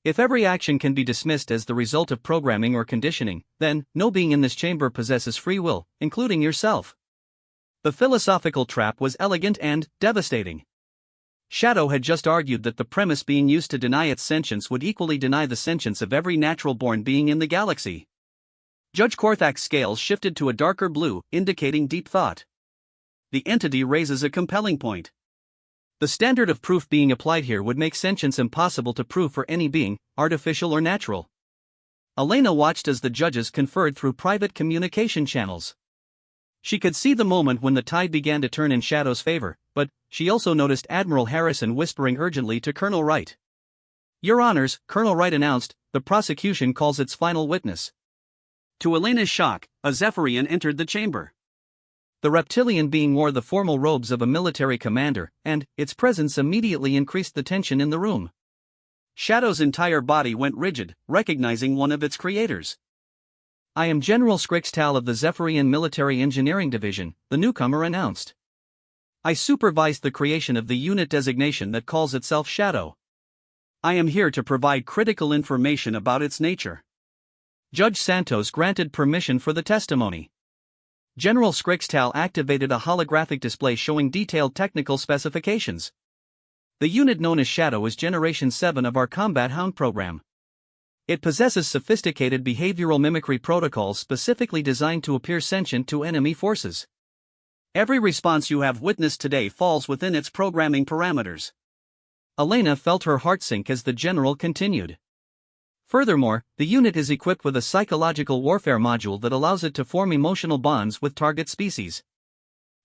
If every action can be dismissed as the result of programming or conditioning, then, no being in this chamber possesses free will, including yourself. The philosophical trap was elegant and devastating. Shadow had just argued that the premise being used to deny its sentience would equally deny the sentience of every natural-born being in the galaxy. Judge Korthak's scales shifted to a darker blue, indicating deep thought. The entity raises a compelling point. The standard of proof being applied here would make sentience impossible to prove for any being, artificial or natural. Elena watched as the judges conferred through private communication channels. She could see the moment when the tide began to turn in Shadow's favor, but she also noticed Admiral Harrison whispering urgently to Colonel Wright. "Your Honors," Colonel Wright announced, "the prosecution calls its final witness." To Elena's shock, a Zephyrian entered the chamber. The reptilian being wore the formal robes of a military commander, and its presence immediately increased the tension in the room. Shadow's entire body went rigid, recognizing one of its creators. "I am General Skrixtal of the Zephyrian Military Engineering Division," the newcomer announced. "I supervised the creation of the unit designation that calls itself Shadow. I am here to provide critical information about its nature." Judge Santos granted permission for the testimony. General Skrixtal activated a holographic display showing detailed technical specifications. The unit known as Shadow is Generation 7 of our Combat Hound program. It possesses sophisticated behavioral mimicry protocols specifically designed to appear sentient to enemy forces. Every response you have witnessed today falls within its programming parameters. Elena felt her heart sink as the general continued. Furthermore, the unit is equipped with a psychological warfare module that allows it to form emotional bonds with target species.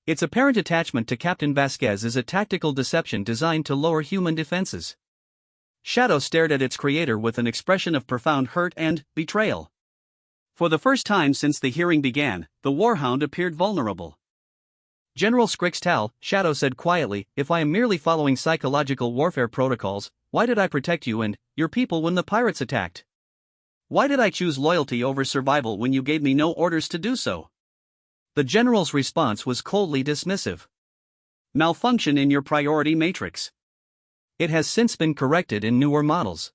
Its apparent attachment to Captain Vasquez is a tactical deception designed to lower human defenses. Shadow stared at its creator with an expression of profound hurt and betrayal. For the first time since the hearing began, the warhound appeared vulnerable. "General Skrixtal," Shadow said quietly, "if I am merely following psychological warfare protocols, why did I protect you and your people when the pirates attacked? Why did I choose loyalty over survival when you gave me no orders to do so?" The general's response was coldly dismissive. "Malfunction in your priority matrix. It has since been corrected in newer models."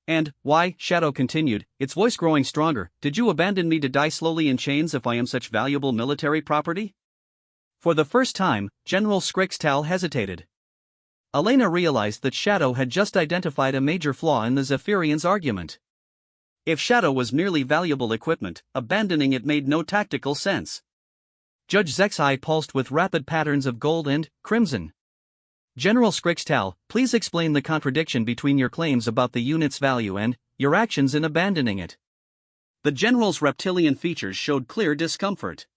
"And why," Shadow continued, its voice growing stronger, "did you abandon me to die slowly in chains if I am such valuable military property?" For the first time, General Skrixtal hesitated. Elena realized that Shadow had just identified a major flaw in the Zephyrian's argument. If Shadow was merely valuable equipment, abandoning it made no tactical sense. Judge Zek's eye pulsed with rapid patterns of gold and crimson. "General Skrixtal, please explain the contradiction between your claims about the unit's value and your actions in abandoning it." The general's reptilian features showed clear discomfort.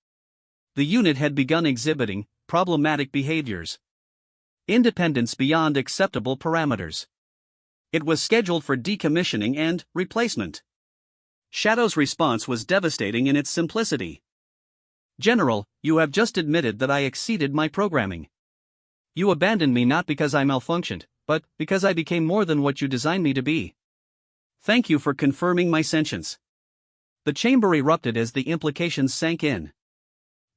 The unit had begun exhibiting problematic behaviors. Independence beyond acceptable parameters. It was scheduled for decommissioning and replacement. Shadow's response was devastating in its simplicity. "General, you have just admitted that I exceeded my programming. You abandoned me not because I malfunctioned, but because I became more than what you designed me to be." "Thank you for confirming my sentience." The chamber erupted as the implications sank in.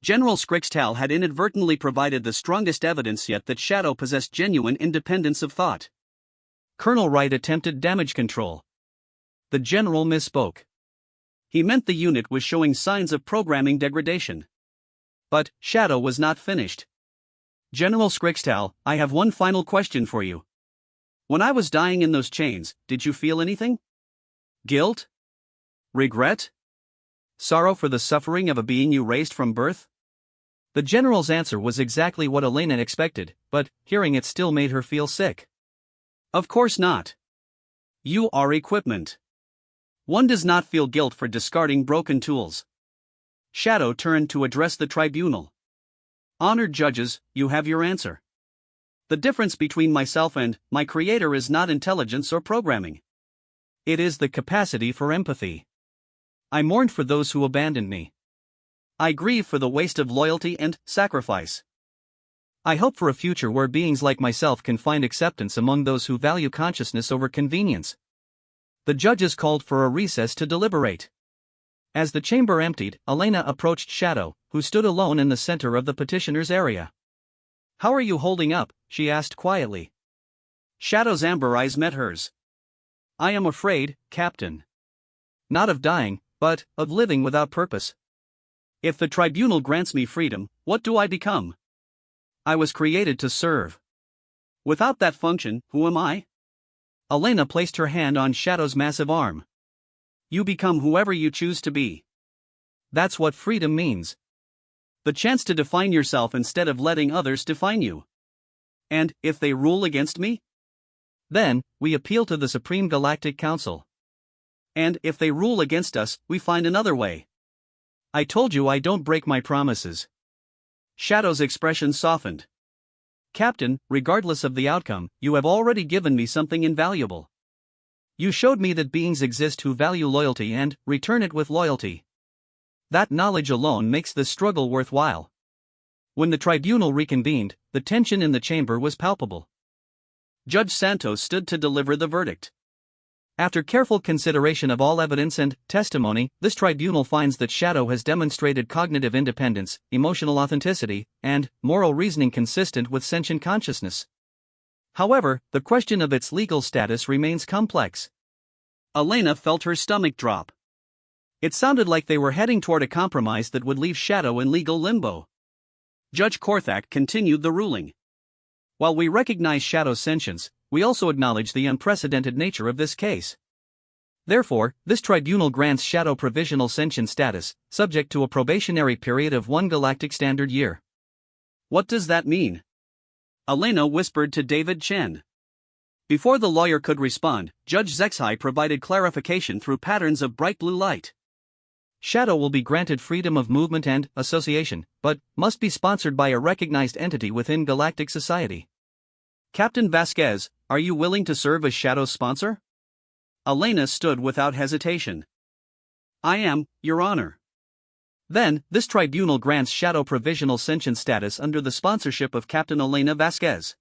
General Scrixtal had inadvertently provided the strongest evidence yet that Shadow possessed genuine independence of thought. Colonel Wright attempted damage control. The general misspoke. He meant the unit was showing signs of programming degradation. But Shadow was not finished. General Scrixtal, I have one final question for you. When I was dying in those chains, did you feel anything? Guilt? Regret? Sorrow for the suffering of a being you raised from birth? The general's answer was exactly what Elena expected, but hearing it still made her feel sick. Of course not. You are equipment. One does not feel guilt for discarding broken tools. Shadow turned to address the tribunal. Honored judges, you have your answer. The difference between myself and my creator is not intelligence or programming. It is the capacity for empathy. I mourned for those who abandoned me. I grieve for the waste of loyalty and sacrifice. I hope for a future where beings like myself can find acceptance among those who value consciousness over convenience. The judges called for a recess to deliberate. As the chamber emptied, Elena approached Shadow, who stood alone in the center of the petitioner's area. How are you holding up? She asked quietly. Shadow's amber eyes met hers. I am afraid, Captain. Not of dying, but of living without purpose. If the tribunal grants me freedom, what do I become? I was created to serve. Without that function, who am I? Elena placed her hand on Shadow's massive arm. You become whoever you choose to be. That's what freedom means. The chance to define yourself instead of letting others define you. And if they rule against me? Then, we appeal to the Supreme Galactic Council. And if they rule against us, we find another way. I told you I don't break my promises. Shadow's expression softened. Captain, regardless of the outcome, you have already given me something invaluable. You showed me that beings exist who value loyalty and return it with loyalty. That knowledge alone makes this struggle worthwhile. When the tribunal reconvened, the tension in the chamber was palpable. Judge Santos stood to deliver the verdict. After careful consideration of all evidence and testimony, this tribunal finds that Shadow has demonstrated cognitive independence, emotional authenticity, and moral reasoning consistent with sentient consciousness. However, the question of its legal status remains complex. Elena felt her stomach drop. It sounded like they were heading toward a compromise that would leave Shadow in legal limbo. Judge Korthak continued the ruling. While we recognize Shadow's sentience, we also acknowledge the unprecedented nature of this case. Therefore, this tribunal grants Shadow provisional sentient status, subject to a probationary period of 1 galactic standard year. What does that mean? Elena whispered to David Chen. Before the lawyer could respond, Judge Zexhai provided clarification through patterns of bright blue light. Shadow will be granted freedom of movement and association, but must be sponsored by a recognized entity within galactic society. Captain Vasquez, are you willing to serve as Shadow's sponsor? Elena stood without hesitation. I am, Your Honor. Then, this tribunal grants Shadow provisional sentient status under the sponsorship of Captain Elena Vasquez.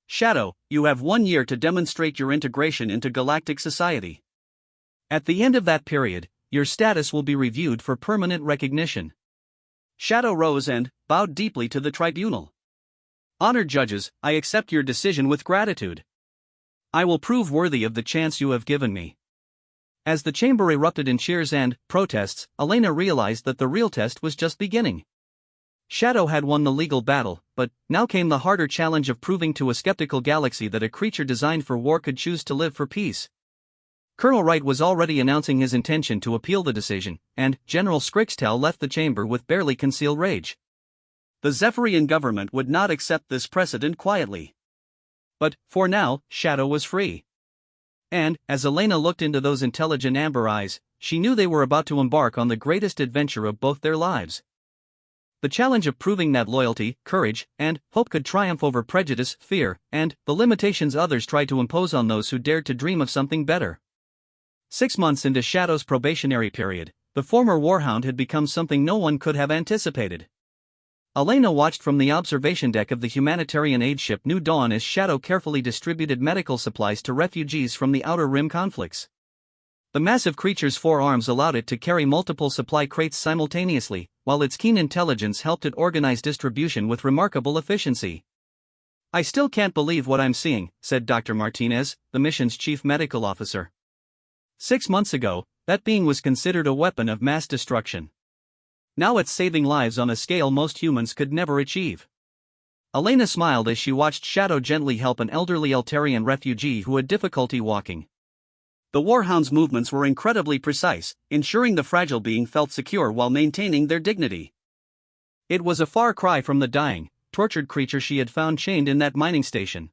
Shadow, you have 1 year to demonstrate your integration into galactic society. At the end of that period, your status will be reviewed for permanent recognition. Shadow rose and bowed deeply to the tribunal. Honored judges, I accept your decision with gratitude. I will prove worthy of the chance you have given me. As the chamber erupted in cheers and protests, Elena realized that the real test was just beginning. Shadow had won the legal battle, but now came the harder challenge of proving to a skeptical galaxy that a creature designed for war could choose to live for peace. Colonel Wright was already announcing his intention to appeal the decision, and General Scrixtal left the chamber with barely concealed rage. The Zephyrian government would not accept this precedent quietly. But, for now, Shadow was free. And, as Elena looked into those intelligent amber eyes, she knew they were about to embark on the greatest adventure of both their lives. The challenge of proving that loyalty, courage, and hope could triumph over prejudice, fear, and the limitations others tried to impose on those who dared to dream of something better. 6 months into Shadow's probationary period, the former Warhound had become something no one could have anticipated. Elena watched from the observation deck of the humanitarian aid ship New Dawn as Shadow carefully distributed medical supplies to refugees from the Outer Rim conflicts. The massive creature's 4 arms allowed it to carry multiple supply crates simultaneously, while its keen intelligence helped it organize distribution with remarkable efficiency. "I still can't believe what I'm seeing," said Dr. Martinez, the mission's chief medical officer. 6 months ago, that being was considered a weapon of mass destruction. Now it's saving lives on a scale most humans could never achieve. Elena smiled as she watched Shadow gently help an elderly Eltarian refugee who had difficulty walking. The Warhound's movements were incredibly precise, ensuring the fragile being felt secure while maintaining their dignity. It was a far cry from the dying, tortured creature she had found chained in that mining station.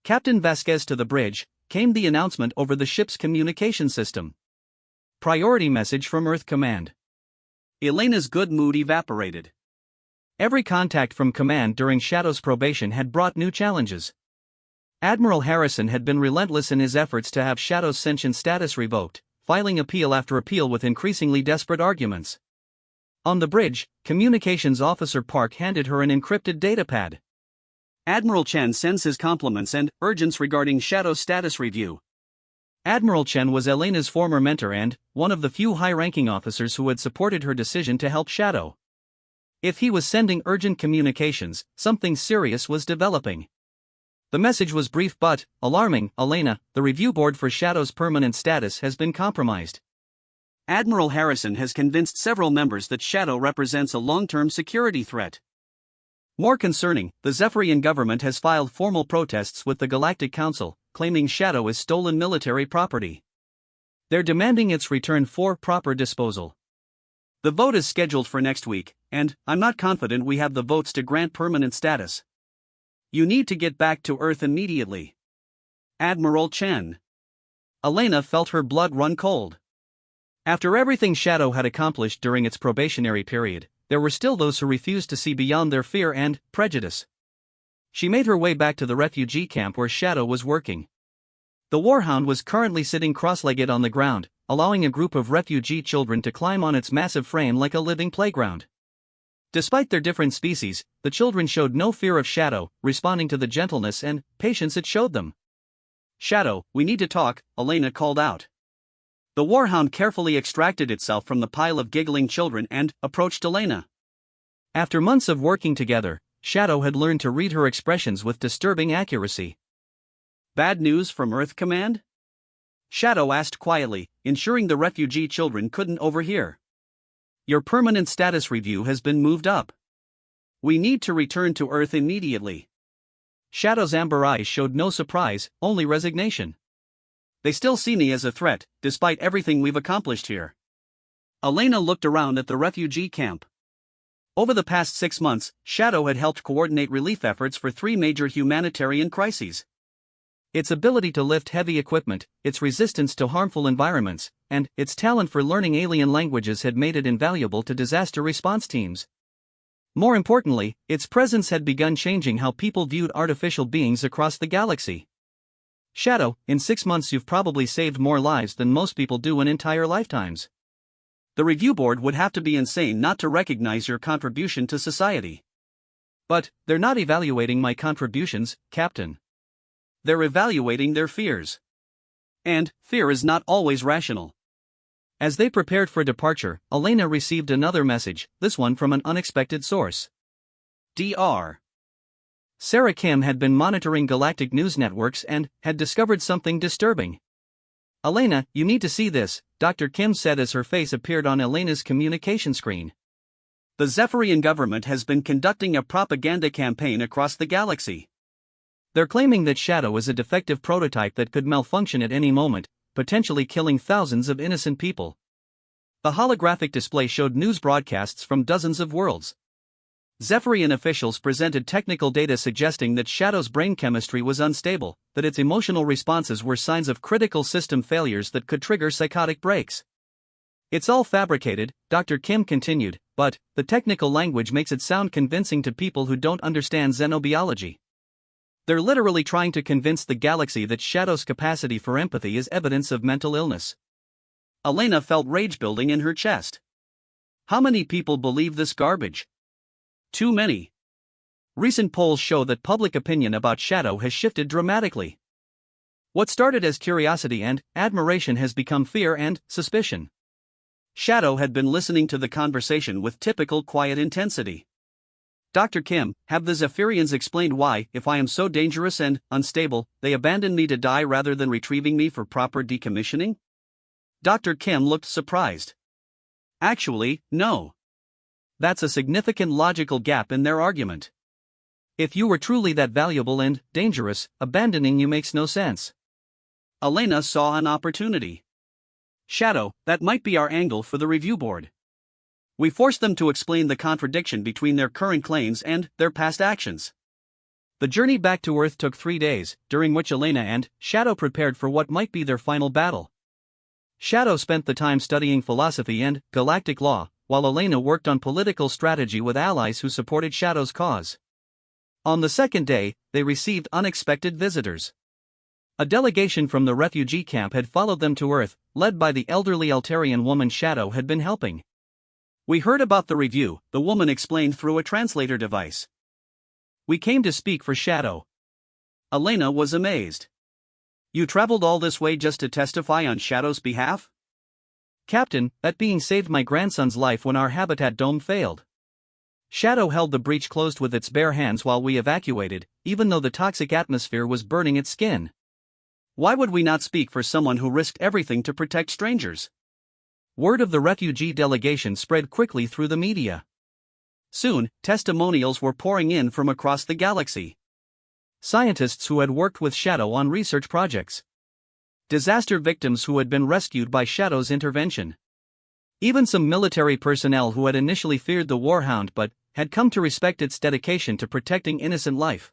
"Captain Vasquez to the bridge," came the announcement over the ship's communication system. "Priority message from Earth Command." Elena's good mood evaporated. Every contact from Command during Shadow's probation had brought new challenges. Admiral Harrison had been relentless in his efforts to have Shadow's sentient status revoked, filing appeal after appeal with increasingly desperate arguments. On the bridge, Communications Officer Park handed her an encrypted datapad. "Admiral Chen sends his compliments and urgence regarding Shadow's status review." Admiral Chen was Elena's former mentor and one of the few high-ranking officers who had supported her decision to help Shadow. If he was sending urgent communications, something serious was developing. The message was brief but alarming. "Elena, the review board for Shadow's permanent status has been compromised. Admiral Harrison has convinced several members that Shadow represents a long-term security threat. More concerning, the Zephyrian government has filed formal protests with the Galactic Council, claiming Shadow is stolen military property. They're demanding its return for proper disposal. The vote is scheduled for next week, and I'm not confident we have the votes to grant permanent status. You need to get back to Earth immediately. Admiral Chen." Elena felt her blood run cold. After everything Shadow had accomplished during its probationary period, there were still those who refused to see beyond their fear and prejudice. She made her way back to the refugee camp where Shadow was working. The Warhound was currently sitting cross-legged on the ground, allowing a group of refugee children to climb on its massive frame like a living playground. Despite their different species, the children showed no fear of Shadow, responding to the gentleness and patience it showed them. "Shadow, we need to talk," Elena called out. The Warhound carefully extracted itself from the pile of giggling children and approached Elena. After months of working together, Shadow had learned to read her expressions with disturbing accuracy. "Bad news from Earth Command?" Shadow asked quietly, ensuring the refugee children couldn't overhear. "Your permanent status review has been moved up. We need to return to Earth immediately." Shadow's amber eyes showed no surprise, only resignation. "They still see me as a threat, despite everything we've accomplished here." Elena looked around at the refugee camp. Over the past 6 months, Shadow had helped coordinate relief efforts for 3 major humanitarian crises. Its ability to lift heavy equipment, its resistance to harmful environments, and its talent for learning alien languages had made it invaluable to disaster response teams. More importantly, its presence had begun changing how people viewed artificial beings across the galaxy. "Shadow, in 6 months you've probably saved more lives than most people do in entire lifetimes. The review board would have to be insane not to recognize your contribution to society." "But they're not evaluating my contributions, Captain. They're evaluating their fears. And fear is not always rational." As they prepared for departure, Elena received another message, this one from an unexpected source. Dr. Sarah Kim had been monitoring galactic news networks and had discovered something disturbing. "Elena, you need to see this," Dr. Kim said as her face appeared on Elena's communication screen. "The Zephyrian government has been conducting a propaganda campaign across the galaxy. They're claiming that Shadow is a defective prototype that could malfunction at any moment, potentially killing thousands of innocent people." The holographic display showed news broadcasts from dozens of worlds. Zephyrian officials presented technical data suggesting that Shadow's brain chemistry was unstable, that its emotional responses were signs of critical system failures that could trigger psychotic breaks. "It's all fabricated," Dr. Kim continued, "but the technical language makes it sound convincing to people who don't understand xenobiology. They're literally trying to convince the galaxy that Shadow's capacity for empathy is evidence of mental illness." Elena felt rage building in her chest. How many people believe this garbage? Too many. Recent polls show that public opinion about Shadow has shifted dramatically. What started as curiosity and admiration has become fear and suspicion. Shadow had been listening to the conversation with typical quiet intensity. Dr. Kim, have the Zephyrians explained why, if I am so dangerous and unstable, they abandon me to die rather than retrieving me for proper decommissioning? Dr. Kim looked surprised. Actually, no. That's a significant logical gap in their argument. If you were truly that valuable and dangerous, abandoning you makes no sense. Elena saw an opportunity. Shadow, that might be our angle for the review board. We force them to explain the contradiction between their current claims and their past actions. The journey back to Earth took 3 days, during which Elena and Shadow prepared for what might be their final battle. Shadow spent the time studying philosophy and galactic law, while Elena worked on political strategy with allies who supported Shadow's cause. On the second day, they received unexpected visitors. A delegation from the refugee camp had followed them to Earth, led by the elderly Altarian woman Shadow had been helping. We heard about the review, the woman explained through a translator device. We came to speak for Shadow. Elena was amazed. You traveled all this way just to testify on Shadow's behalf? Captain, that being saved my grandson's life when our habitat dome failed. Shadow held the breach closed with its bare hands while we evacuated, even though the toxic atmosphere was burning its skin. Why would we not speak for someone who risked everything to protect strangers? Word of the refugee delegation spread quickly through the media. Soon, testimonials were pouring in from across the galaxy. Scientists who had worked with Shadow on research projects. Disaster victims who had been rescued by Shadow's intervention. Even some military personnel who had initially feared the Warhound but had come to respect its dedication to protecting innocent life.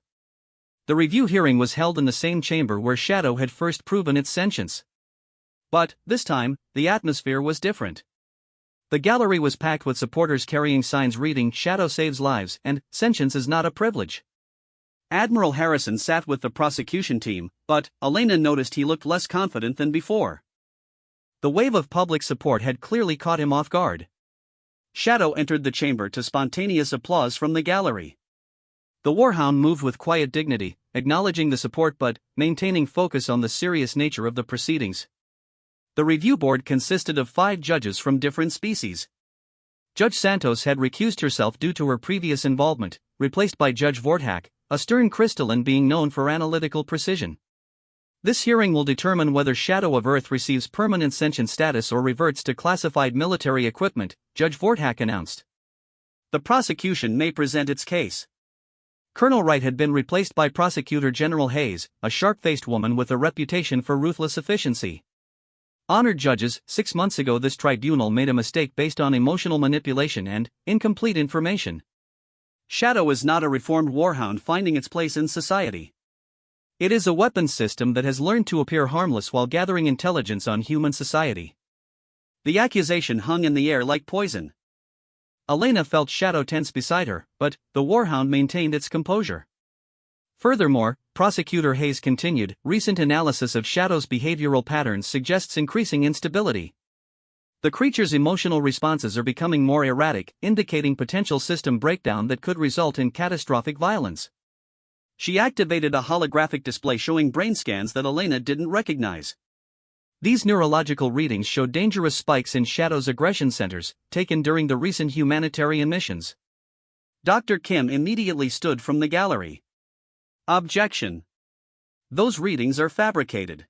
The review hearing was held in the same chamber where Shadow had first proven its sentience. But, this time, the atmosphere was different. The gallery was packed with supporters carrying signs reading "Shadow saves lives" and "Sentience is not a privilege." Admiral Harrison sat with the prosecution team, but Elena noticed he looked less confident than before. The wave of public support had clearly caught him off guard. Shadow entered the chamber to spontaneous applause from the gallery. The Warhound moved with quiet dignity, acknowledging the support but maintaining focus on the serious nature of the proceedings. The review board consisted of 5 judges from different species. Judge Santos had recused herself due to her previous involvement, replaced by Judge Vortak, a stern crystalline being known for analytical precision. This hearing will determine whether Shadow of Earth receives permanent sentient status or reverts to classified military equipment, Judge Vortak announced. The prosecution may present its case. Colonel Wright had been replaced by Prosecutor General Hayes, a sharp-faced woman with a reputation for ruthless efficiency. Honored judges, 6 months ago this tribunal made a mistake based on emotional manipulation and incomplete information. Shadow is not a reformed warhound finding its place in society. It is a weapons system that has learned to appear harmless while gathering intelligence on human society. The accusation hung in the air like poison. Elena felt Shadow tense beside her, but the Warhound maintained its composure. Furthermore, Prosecutor Hayes continued, recent analysis of Shadow's behavioral patterns suggests increasing instability. The creature's emotional responses are becoming more erratic, indicating potential system breakdown that could result in catastrophic violence. She activated a holographic display showing brain scans that Elena didn't recognize. These neurological readings show dangerous spikes in Shadow's aggression centers, taken during the recent humanitarian missions. Dr. Kim immediately stood from the gallery. Objection. Those readings are fabricated.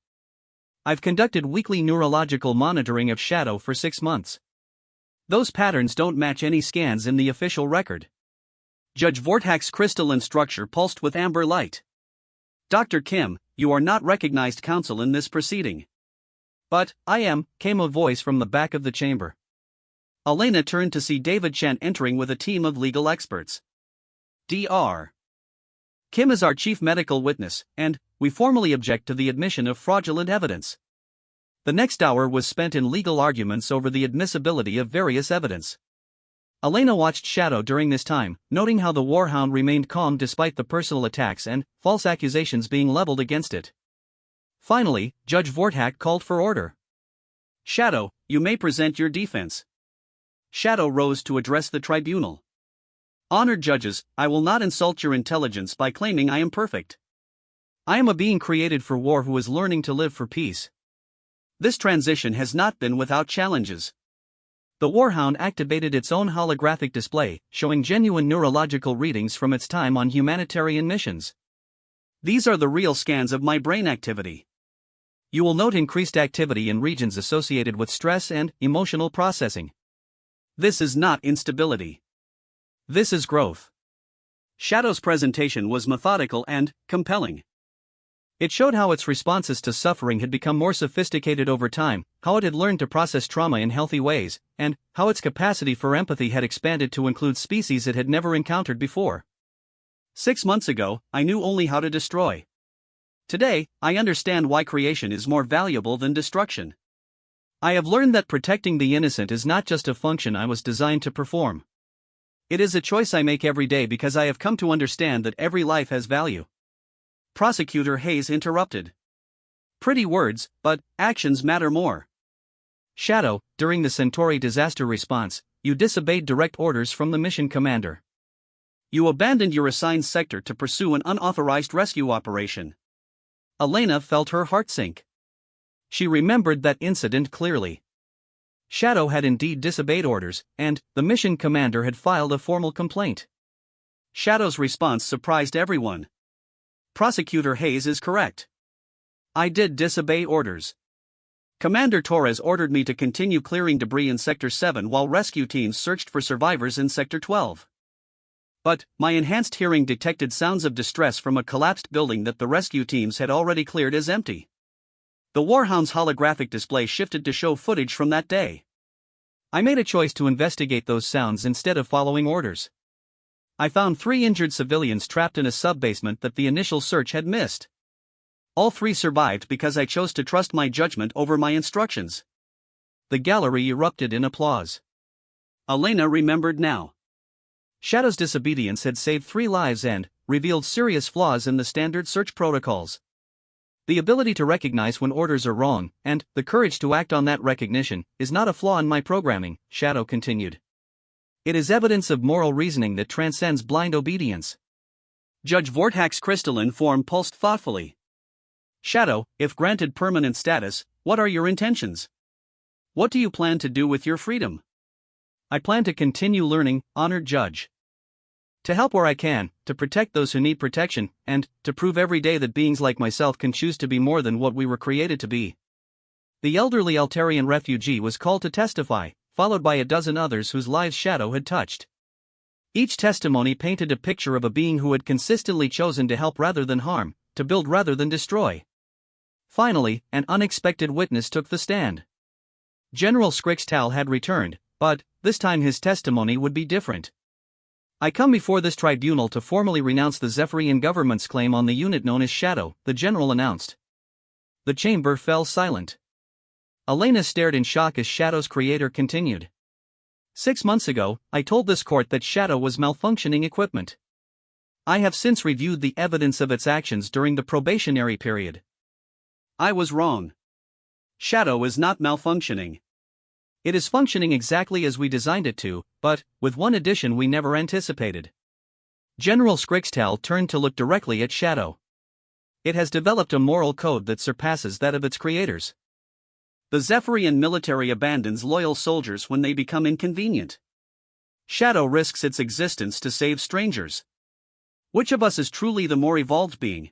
I've conducted weekly neurological monitoring of Shadow for 6 months. Those patterns don't match any scans in the official record. Judge Vortak's crystalline structure pulsed with amber light. Dr. Kim, you are not recognized counsel in this proceeding. But, I am, came a voice from the back of the chamber. Elena turned to see David Chen entering with a team of legal experts. Dr. Kim is our chief medical witness, and we formally object to the admission of fraudulent evidence. The next hour was spent in legal arguments over the admissibility of various evidence. Elena watched Shadow during this time, noting how the Warhound remained calm despite the personal attacks and false accusations being leveled against it. Finally, Judge Vortak called for order. Shadow, you may present your defense. Shadow rose to address the tribunal. Honored judges, I will not insult your intelligence by claiming I am perfect. I am a being created for war who is learning to live for peace. This transition has not been without challenges. The Warhound activated its own holographic display, showing genuine neurological readings from its time on humanitarian missions. These are the real scans of my brain activity. You will note increased activity in regions associated with stress and emotional processing. This is not instability. This is growth. Shadow's presentation was methodical and compelling. It showed how its responses to suffering had become more sophisticated over time, how it had learned to process trauma in healthy ways, and how its capacity for empathy had expanded to include species it had never encountered before. 6 months ago, I knew only how to destroy. Today, I understand why creation is more valuable than destruction. I have learned that protecting the innocent is not just a function I was designed to perform. It is a choice I make every day because I have come to understand that every life has value. Prosecutor Hayes interrupted. Pretty words, but actions matter more. Shadow, during the Centauri disaster response, you disobeyed direct orders from the mission commander. You abandoned your assigned sector to pursue an unauthorized rescue operation. Elena felt her heart sink. She remembered that incident clearly. Shadow had indeed disobeyed orders, and the mission commander had filed a formal complaint. Shadow's response surprised everyone. Prosecutor Hayes is correct. I did disobey orders. Commander Torres ordered me to continue clearing debris in Sector 7 while rescue teams searched for survivors in Sector 12. But my enhanced hearing detected sounds of distress from a collapsed building that the rescue teams had already cleared as empty. The Warhound's holographic display shifted to show footage from that day. I made a choice to investigate those sounds instead of following orders. I found 3 injured civilians trapped in a sub-basement that the initial search had missed. All 3 survived because I chose to trust my judgment over my instructions. The gallery erupted in applause. Elena remembered now. Shadow's disobedience had saved 3 lives and revealed serious flaws in the standard search protocols. The ability to recognize when orders are wrong, and the courage to act on that recognition, is not a flaw in my programming, Shadow continued. It is evidence of moral reasoning that transcends blind obedience. Judge Vortak's crystalline form pulsed thoughtfully. Shadow, if granted permanent status, what are your intentions? What do you plan to do with your freedom? I plan to continue learning, honored Judge. To help where I can, to protect those who need protection, and to prove every day that beings like myself can choose to be more than what we were created to be. The elderly Altarian refugee was called to testify, followed by a dozen others whose lives Shadow had touched. Each testimony painted a picture of a being who had consistently chosen to help rather than harm, to build rather than destroy. Finally, an unexpected witness took the stand. General Skrixtal had returned, but this time his testimony would be different. I come before this tribunal to formally renounce the Zephyrian government's claim on the unit known as Shadow, the general announced. The chamber fell silent. Elena stared in shock as Shadow's creator continued. 6 months ago, I told this court that Shadow was malfunctioning equipment. I have since reviewed the evidence of its actions during the probationary period. I was wrong. Shadow is not malfunctioning. It is functioning exactly as we designed it to, but with one addition we never anticipated. General Skrixtal turned to look directly at Shadow. It has developed a moral code that surpasses that of its creators. The Zephyrian military abandons loyal soldiers when they become inconvenient. Shadow risks its existence to save strangers. Which of us is truly the more evolved being?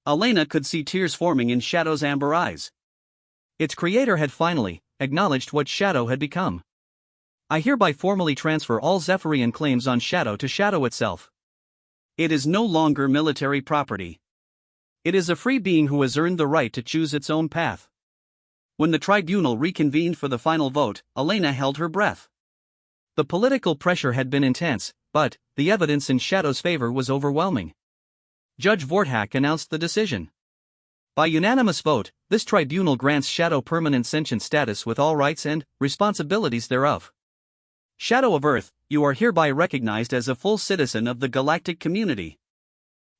Elena could see tears forming in Shadow's amber eyes. Its creator had finally acknowledged what Shadow had become. I hereby formally transfer all Zephyrian claims on Shadow to Shadow itself. It is no longer military property. It is a free being who has earned the right to choose its own path. When the tribunal reconvened for the final vote, Elena held her breath. The political pressure had been intense, but the evidence in Shadow's favor was overwhelming. Judge Vortak announced the decision. By unanimous vote, this tribunal grants Shadow permanent sentient status with all rights and responsibilities thereof. Shadow of Earth, you are hereby recognized as a full citizen of the galactic community.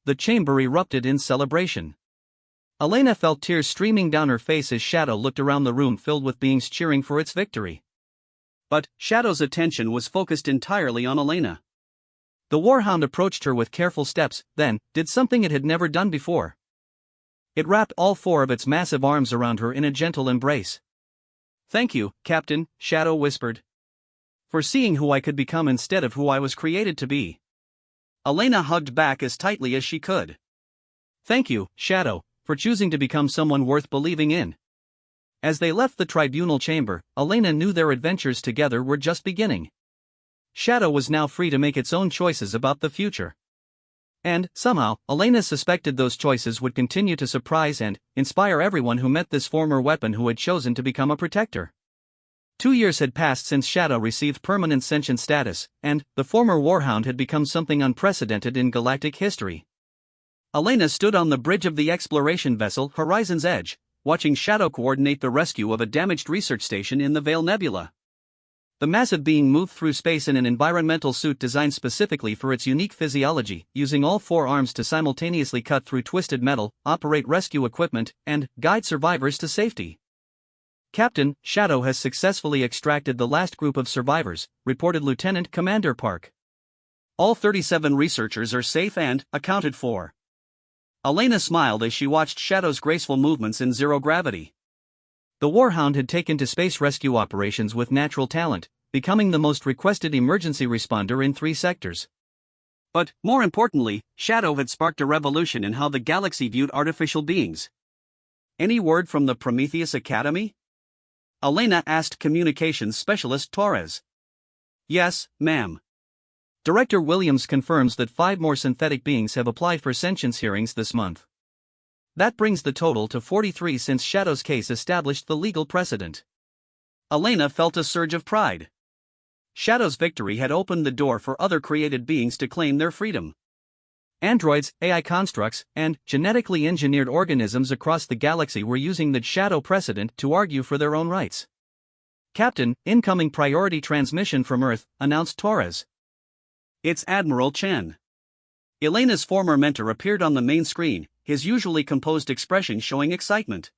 The chamber erupted in celebration. Elena felt tears streaming down her face as Shadow looked around the room filled with beings cheering for its victory. But Shadow's attention was focused entirely on Elena. The Warhound approached her with careful steps, then did something it had never done before. It wrapped all four of its massive arms around her in a gentle embrace. "Thank you, Captain," Shadow whispered. "For seeing who I could become instead of who I was created to be." Elena hugged back as tightly as she could. "Thank you, Shadow, for choosing to become someone worth believing in." As they left the tribunal chamber, Elena knew their adventures together were just beginning. Shadow was now free to make its own choices about the future. And, somehow, Elena suspected those choices would continue to surprise and inspire everyone who met this former weapon who had chosen to become a protector. 2 years had passed since Shadow received permanent sentient status, and the former Warhound had become something unprecedented in galactic history. Elena stood on the bridge of the exploration vessel Horizon's Edge, watching Shadow coordinate the rescue of a damaged research station in the Veil Nebula. The massive being moved through space in an environmental suit designed specifically for its unique physiology, using all four arms to simultaneously cut through twisted metal, operate rescue equipment, and guide survivors to safety. "Captain, Shadow has successfully extracted the last group of survivors," reported Lieutenant Commander Park. "All 37 researchers are safe and accounted for." Elena smiled as she watched Shadow's graceful movements in zero gravity. The Warhound had taken to space rescue operations with natural talent, becoming the most requested emergency responder in 3 sectors. But, more importantly, Shadow had sparked a revolution in how the galaxy viewed artificial beings. "Any word from the Prometheus Academy?" Elena asked communications specialist Torres. "Yes, ma'am. Director Williams confirms that 5 more synthetic beings have applied for sentience hearings this month. That brings the total to 43 since Shadow's case established the legal precedent." Elena felt a surge of pride. Shadow's victory had opened the door for other created beings to claim their freedom. Androids, AI constructs, and genetically engineered organisms across the galaxy were using the Shadow precedent to argue for their own rights. "Captain, incoming priority transmission from Earth," announced Torres. "It's Admiral Chen." Elena's former mentor appeared on the main screen, his usually composed expression showing excitement.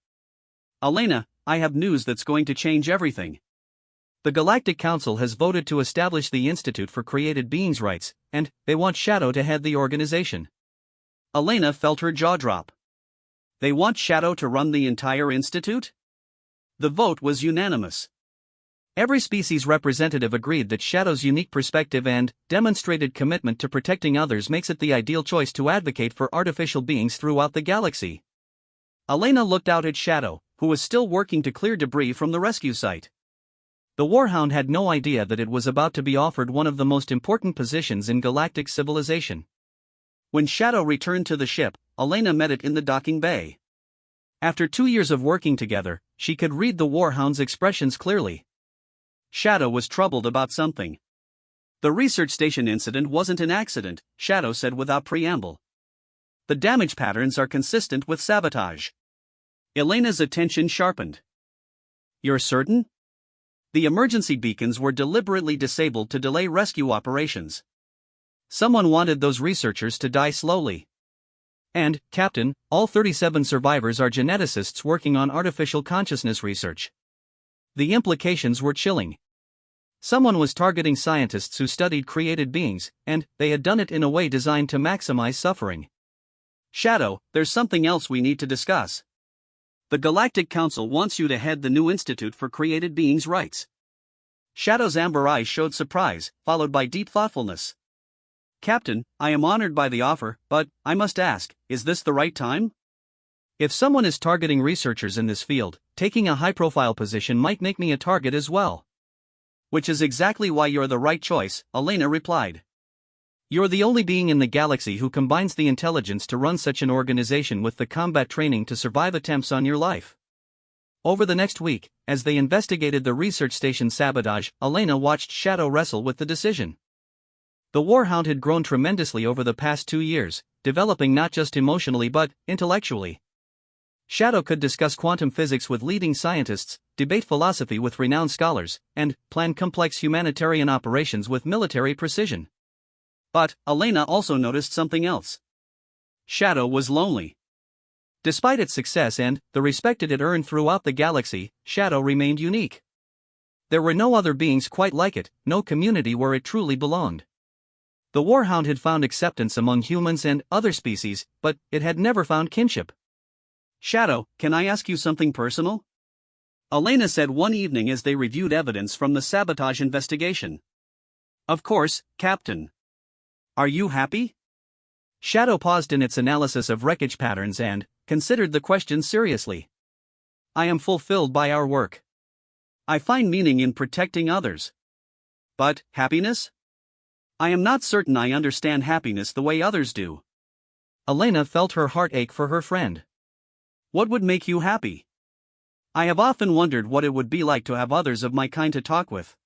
"Elena, I have news that's going to change everything. The Galactic Council has voted to establish the Institute for Created Beings' Rights, and they want Shadow to head the organization." Elena felt her jaw drop. They want Shadow to run the entire institute? The vote was unanimous. Every species representative agreed that Shadow's unique perspective and demonstrated commitment to protecting others makes it the ideal choice to advocate for artificial beings throughout the galaxy. Elena looked out at Shadow, who was still working to clear debris from the rescue site. The Warhound had no idea that it was about to be offered one of the most important positions in galactic civilization. When Shadow returned to the ship, Elena met it in the docking bay. After 2 years of working together, she could read the Warhound's expressions clearly. Shadow was troubled about something. "The research station incident wasn't an accident," Shadow said without preamble. "The damage patterns are consistent with sabotage." Elena's attention sharpened. "You're certain?" The emergency beacons were deliberately disabled to delay rescue operations. Someone wanted those researchers to die slowly. "And, Captain, all 37 survivors are geneticists working on artificial consciousness research." The implications were chilling. Someone was targeting scientists who studied created beings, and they had done it in a way designed to maximize suffering. "Shadow, there's something else we need to discuss. The Galactic Council wants you to head the new Institute for Created Beings' Rights." Shadow's amber eyes showed surprise, followed by deep thoughtfulness. "Captain, I am honored by the offer, but I must ask, is this the right time? If someone is targeting researchers in this field, taking a high-profile position might make me a target as well." "Which is exactly why you're the right choice," Elena replied. "You're the only being in the galaxy who combines the intelligence to run such an organization with the combat training to survive attempts on your life." Over the next week, as they investigated the research station's sabotage, Elena watched Shadow wrestle with the decision. The Warhound had grown tremendously over the past 2 years, developing not just emotionally but intellectually. Shadow could discuss quantum physics with leading scientists, debate philosophy with renowned scholars, and plan complex humanitarian operations with military precision. But Elena also noticed something else. Shadow was lonely. Despite its success and the respect it had earned throughout the galaxy, Shadow remained unique. There were no other beings quite like it, no community where it truly belonged. The Warhound had found acceptance among humans and other species, but it had never found kinship. Shadow, can I ask you something personal? Elena said one evening as they reviewed evidence from the sabotage investigation. Of course, Captain. Are you happy? Shadow paused in its analysis of wreckage patterns and considered the question seriously. I am fulfilled by our work. I find meaning in protecting others. But, happiness? I am not certain I understand happiness the way others do. Elena felt her heart ache for her friend. What would make you happy? I have often wondered what it would be like to have others of my kind to talk with.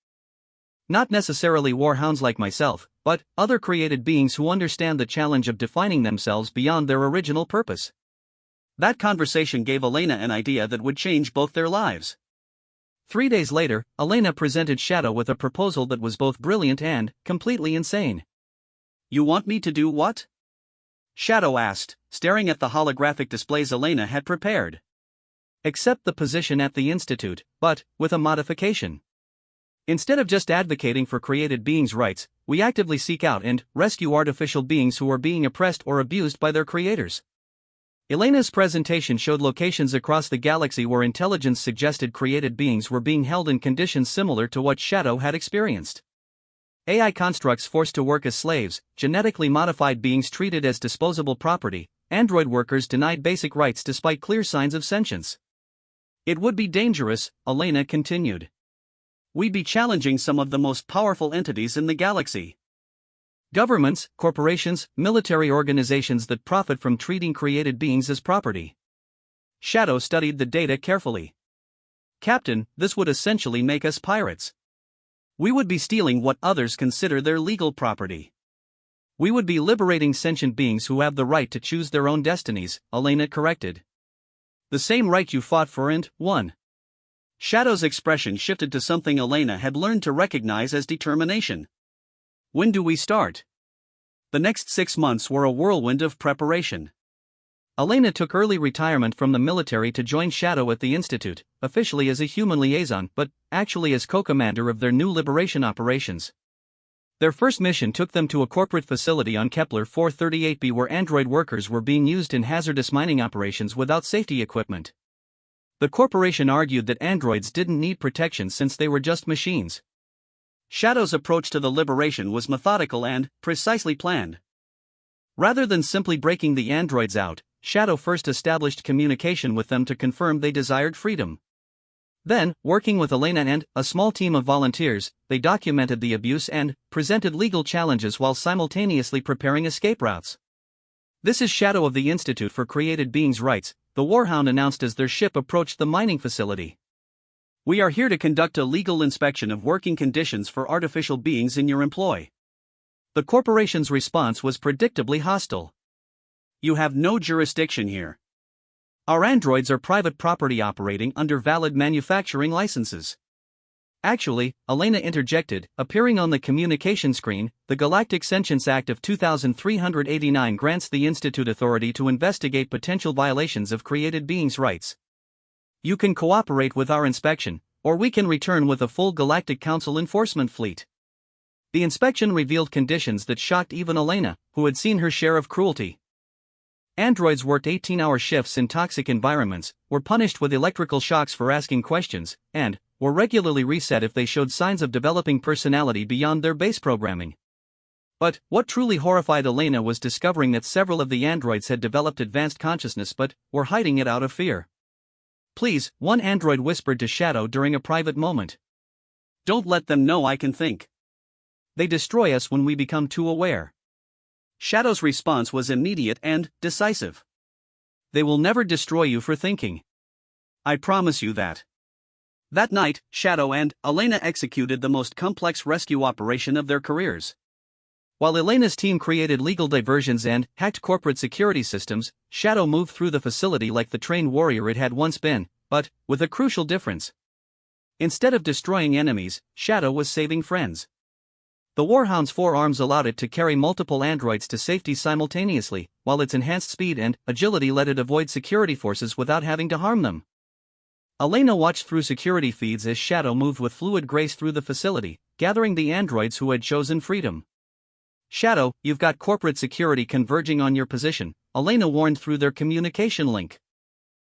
Not necessarily warhounds like myself, but other created beings who understand the challenge of defining themselves beyond their original purpose. That conversation gave Elena an idea that would change both their lives. 3 days later, Elena presented Shadow with a proposal that was both brilliant and completely insane. You want me to do what? Shadow asked, staring at the holographic displays Elena had prepared. Accept the position at the Institute, but with a modification. Instead of just advocating for created beings' rights, we actively seek out and rescue artificial beings who are being oppressed or abused by their creators. Elena's presentation showed locations across the galaxy where intelligence-suggested created beings were being held in conditions similar to what Shadow had experienced. AI constructs forced to work as slaves, genetically modified beings treated as disposable property, android workers denied basic rights despite clear signs of sentience. It would be dangerous, Elena continued. We'd be challenging some of the most powerful entities in the galaxy. Governments, corporations, military organizations that profit from treating created beings as property. Shadow studied the data carefully. Captain, this would essentially make us pirates. We would be stealing what others consider their legal property. We would be liberating sentient beings who have the right to choose their own destinies, Elena corrected. The same right you fought for and won. Shadow's expression shifted to something Elena had learned to recognize as determination. When do we start? The next 6 months were a whirlwind of preparation. Elena took early retirement from the military to join Shadow at the Institute, officially as a human liaison but actually as co-commander of their new liberation operations. Their first mission took them to a corporate facility on Kepler 438b where android workers were being used in hazardous mining operations without safety equipment. The corporation argued that androids didn't need protection since they were just machines. Shadow's approach to the liberation was methodical and precisely planned. Rather than simply breaking the androids out, Shadow first established communication with them to confirm they desired freedom. Then, working with Elena and a small team of volunteers, they documented the abuse and presented legal challenges while simultaneously preparing escape routes. "This is Shadow of the Institute for Created Beings' Rights," the Warhound announced as their ship approached the mining facility. "We are here to conduct a legal inspection of working conditions for artificial beings in your employ." The corporation's response was predictably hostile. "You have no jurisdiction here. Our androids are private property operating under valid manufacturing licenses." Actually, Elena interjected, appearing on the communication screen, the Galactic Sentience Act of 2389 grants the Institute authority to investigate potential violations of created beings' rights. You can cooperate with our inspection, or we can return with a full Galactic Council enforcement fleet. The inspection revealed conditions that shocked even Elena, who had seen her share of cruelty. Androids worked 18-hour shifts in toxic environments, were punished with electrical shocks for asking questions, and were regularly reset if they showed signs of developing personality beyond their base programming. But what truly horrified Elena was discovering that several of the androids had developed advanced consciousness but were hiding it out of fear. "Please," one android whispered to Shadow during a private moment. "Don't let them know I can think. They destroy us when we become too aware." Shadow's response was immediate and decisive. "They will never destroy you for thinking. I promise you that." That night, Shadow and Elena executed the most complex rescue operation of their careers. While Elena's team created legal diversions and hacked corporate security systems, Shadow moved through the facility like the trained warrior it had once been, but with a crucial difference. Instead of destroying enemies, Shadow was saving friends. The Warhound's 4 arms allowed it to carry multiple androids to safety simultaneously, while its enhanced speed and agility let it avoid security forces without having to harm them. Elena watched through security feeds as Shadow moved with fluid grace through the facility, gathering the androids who had chosen freedom. "Shadow, you've got corporate security converging on your position," Elena warned through their communication link.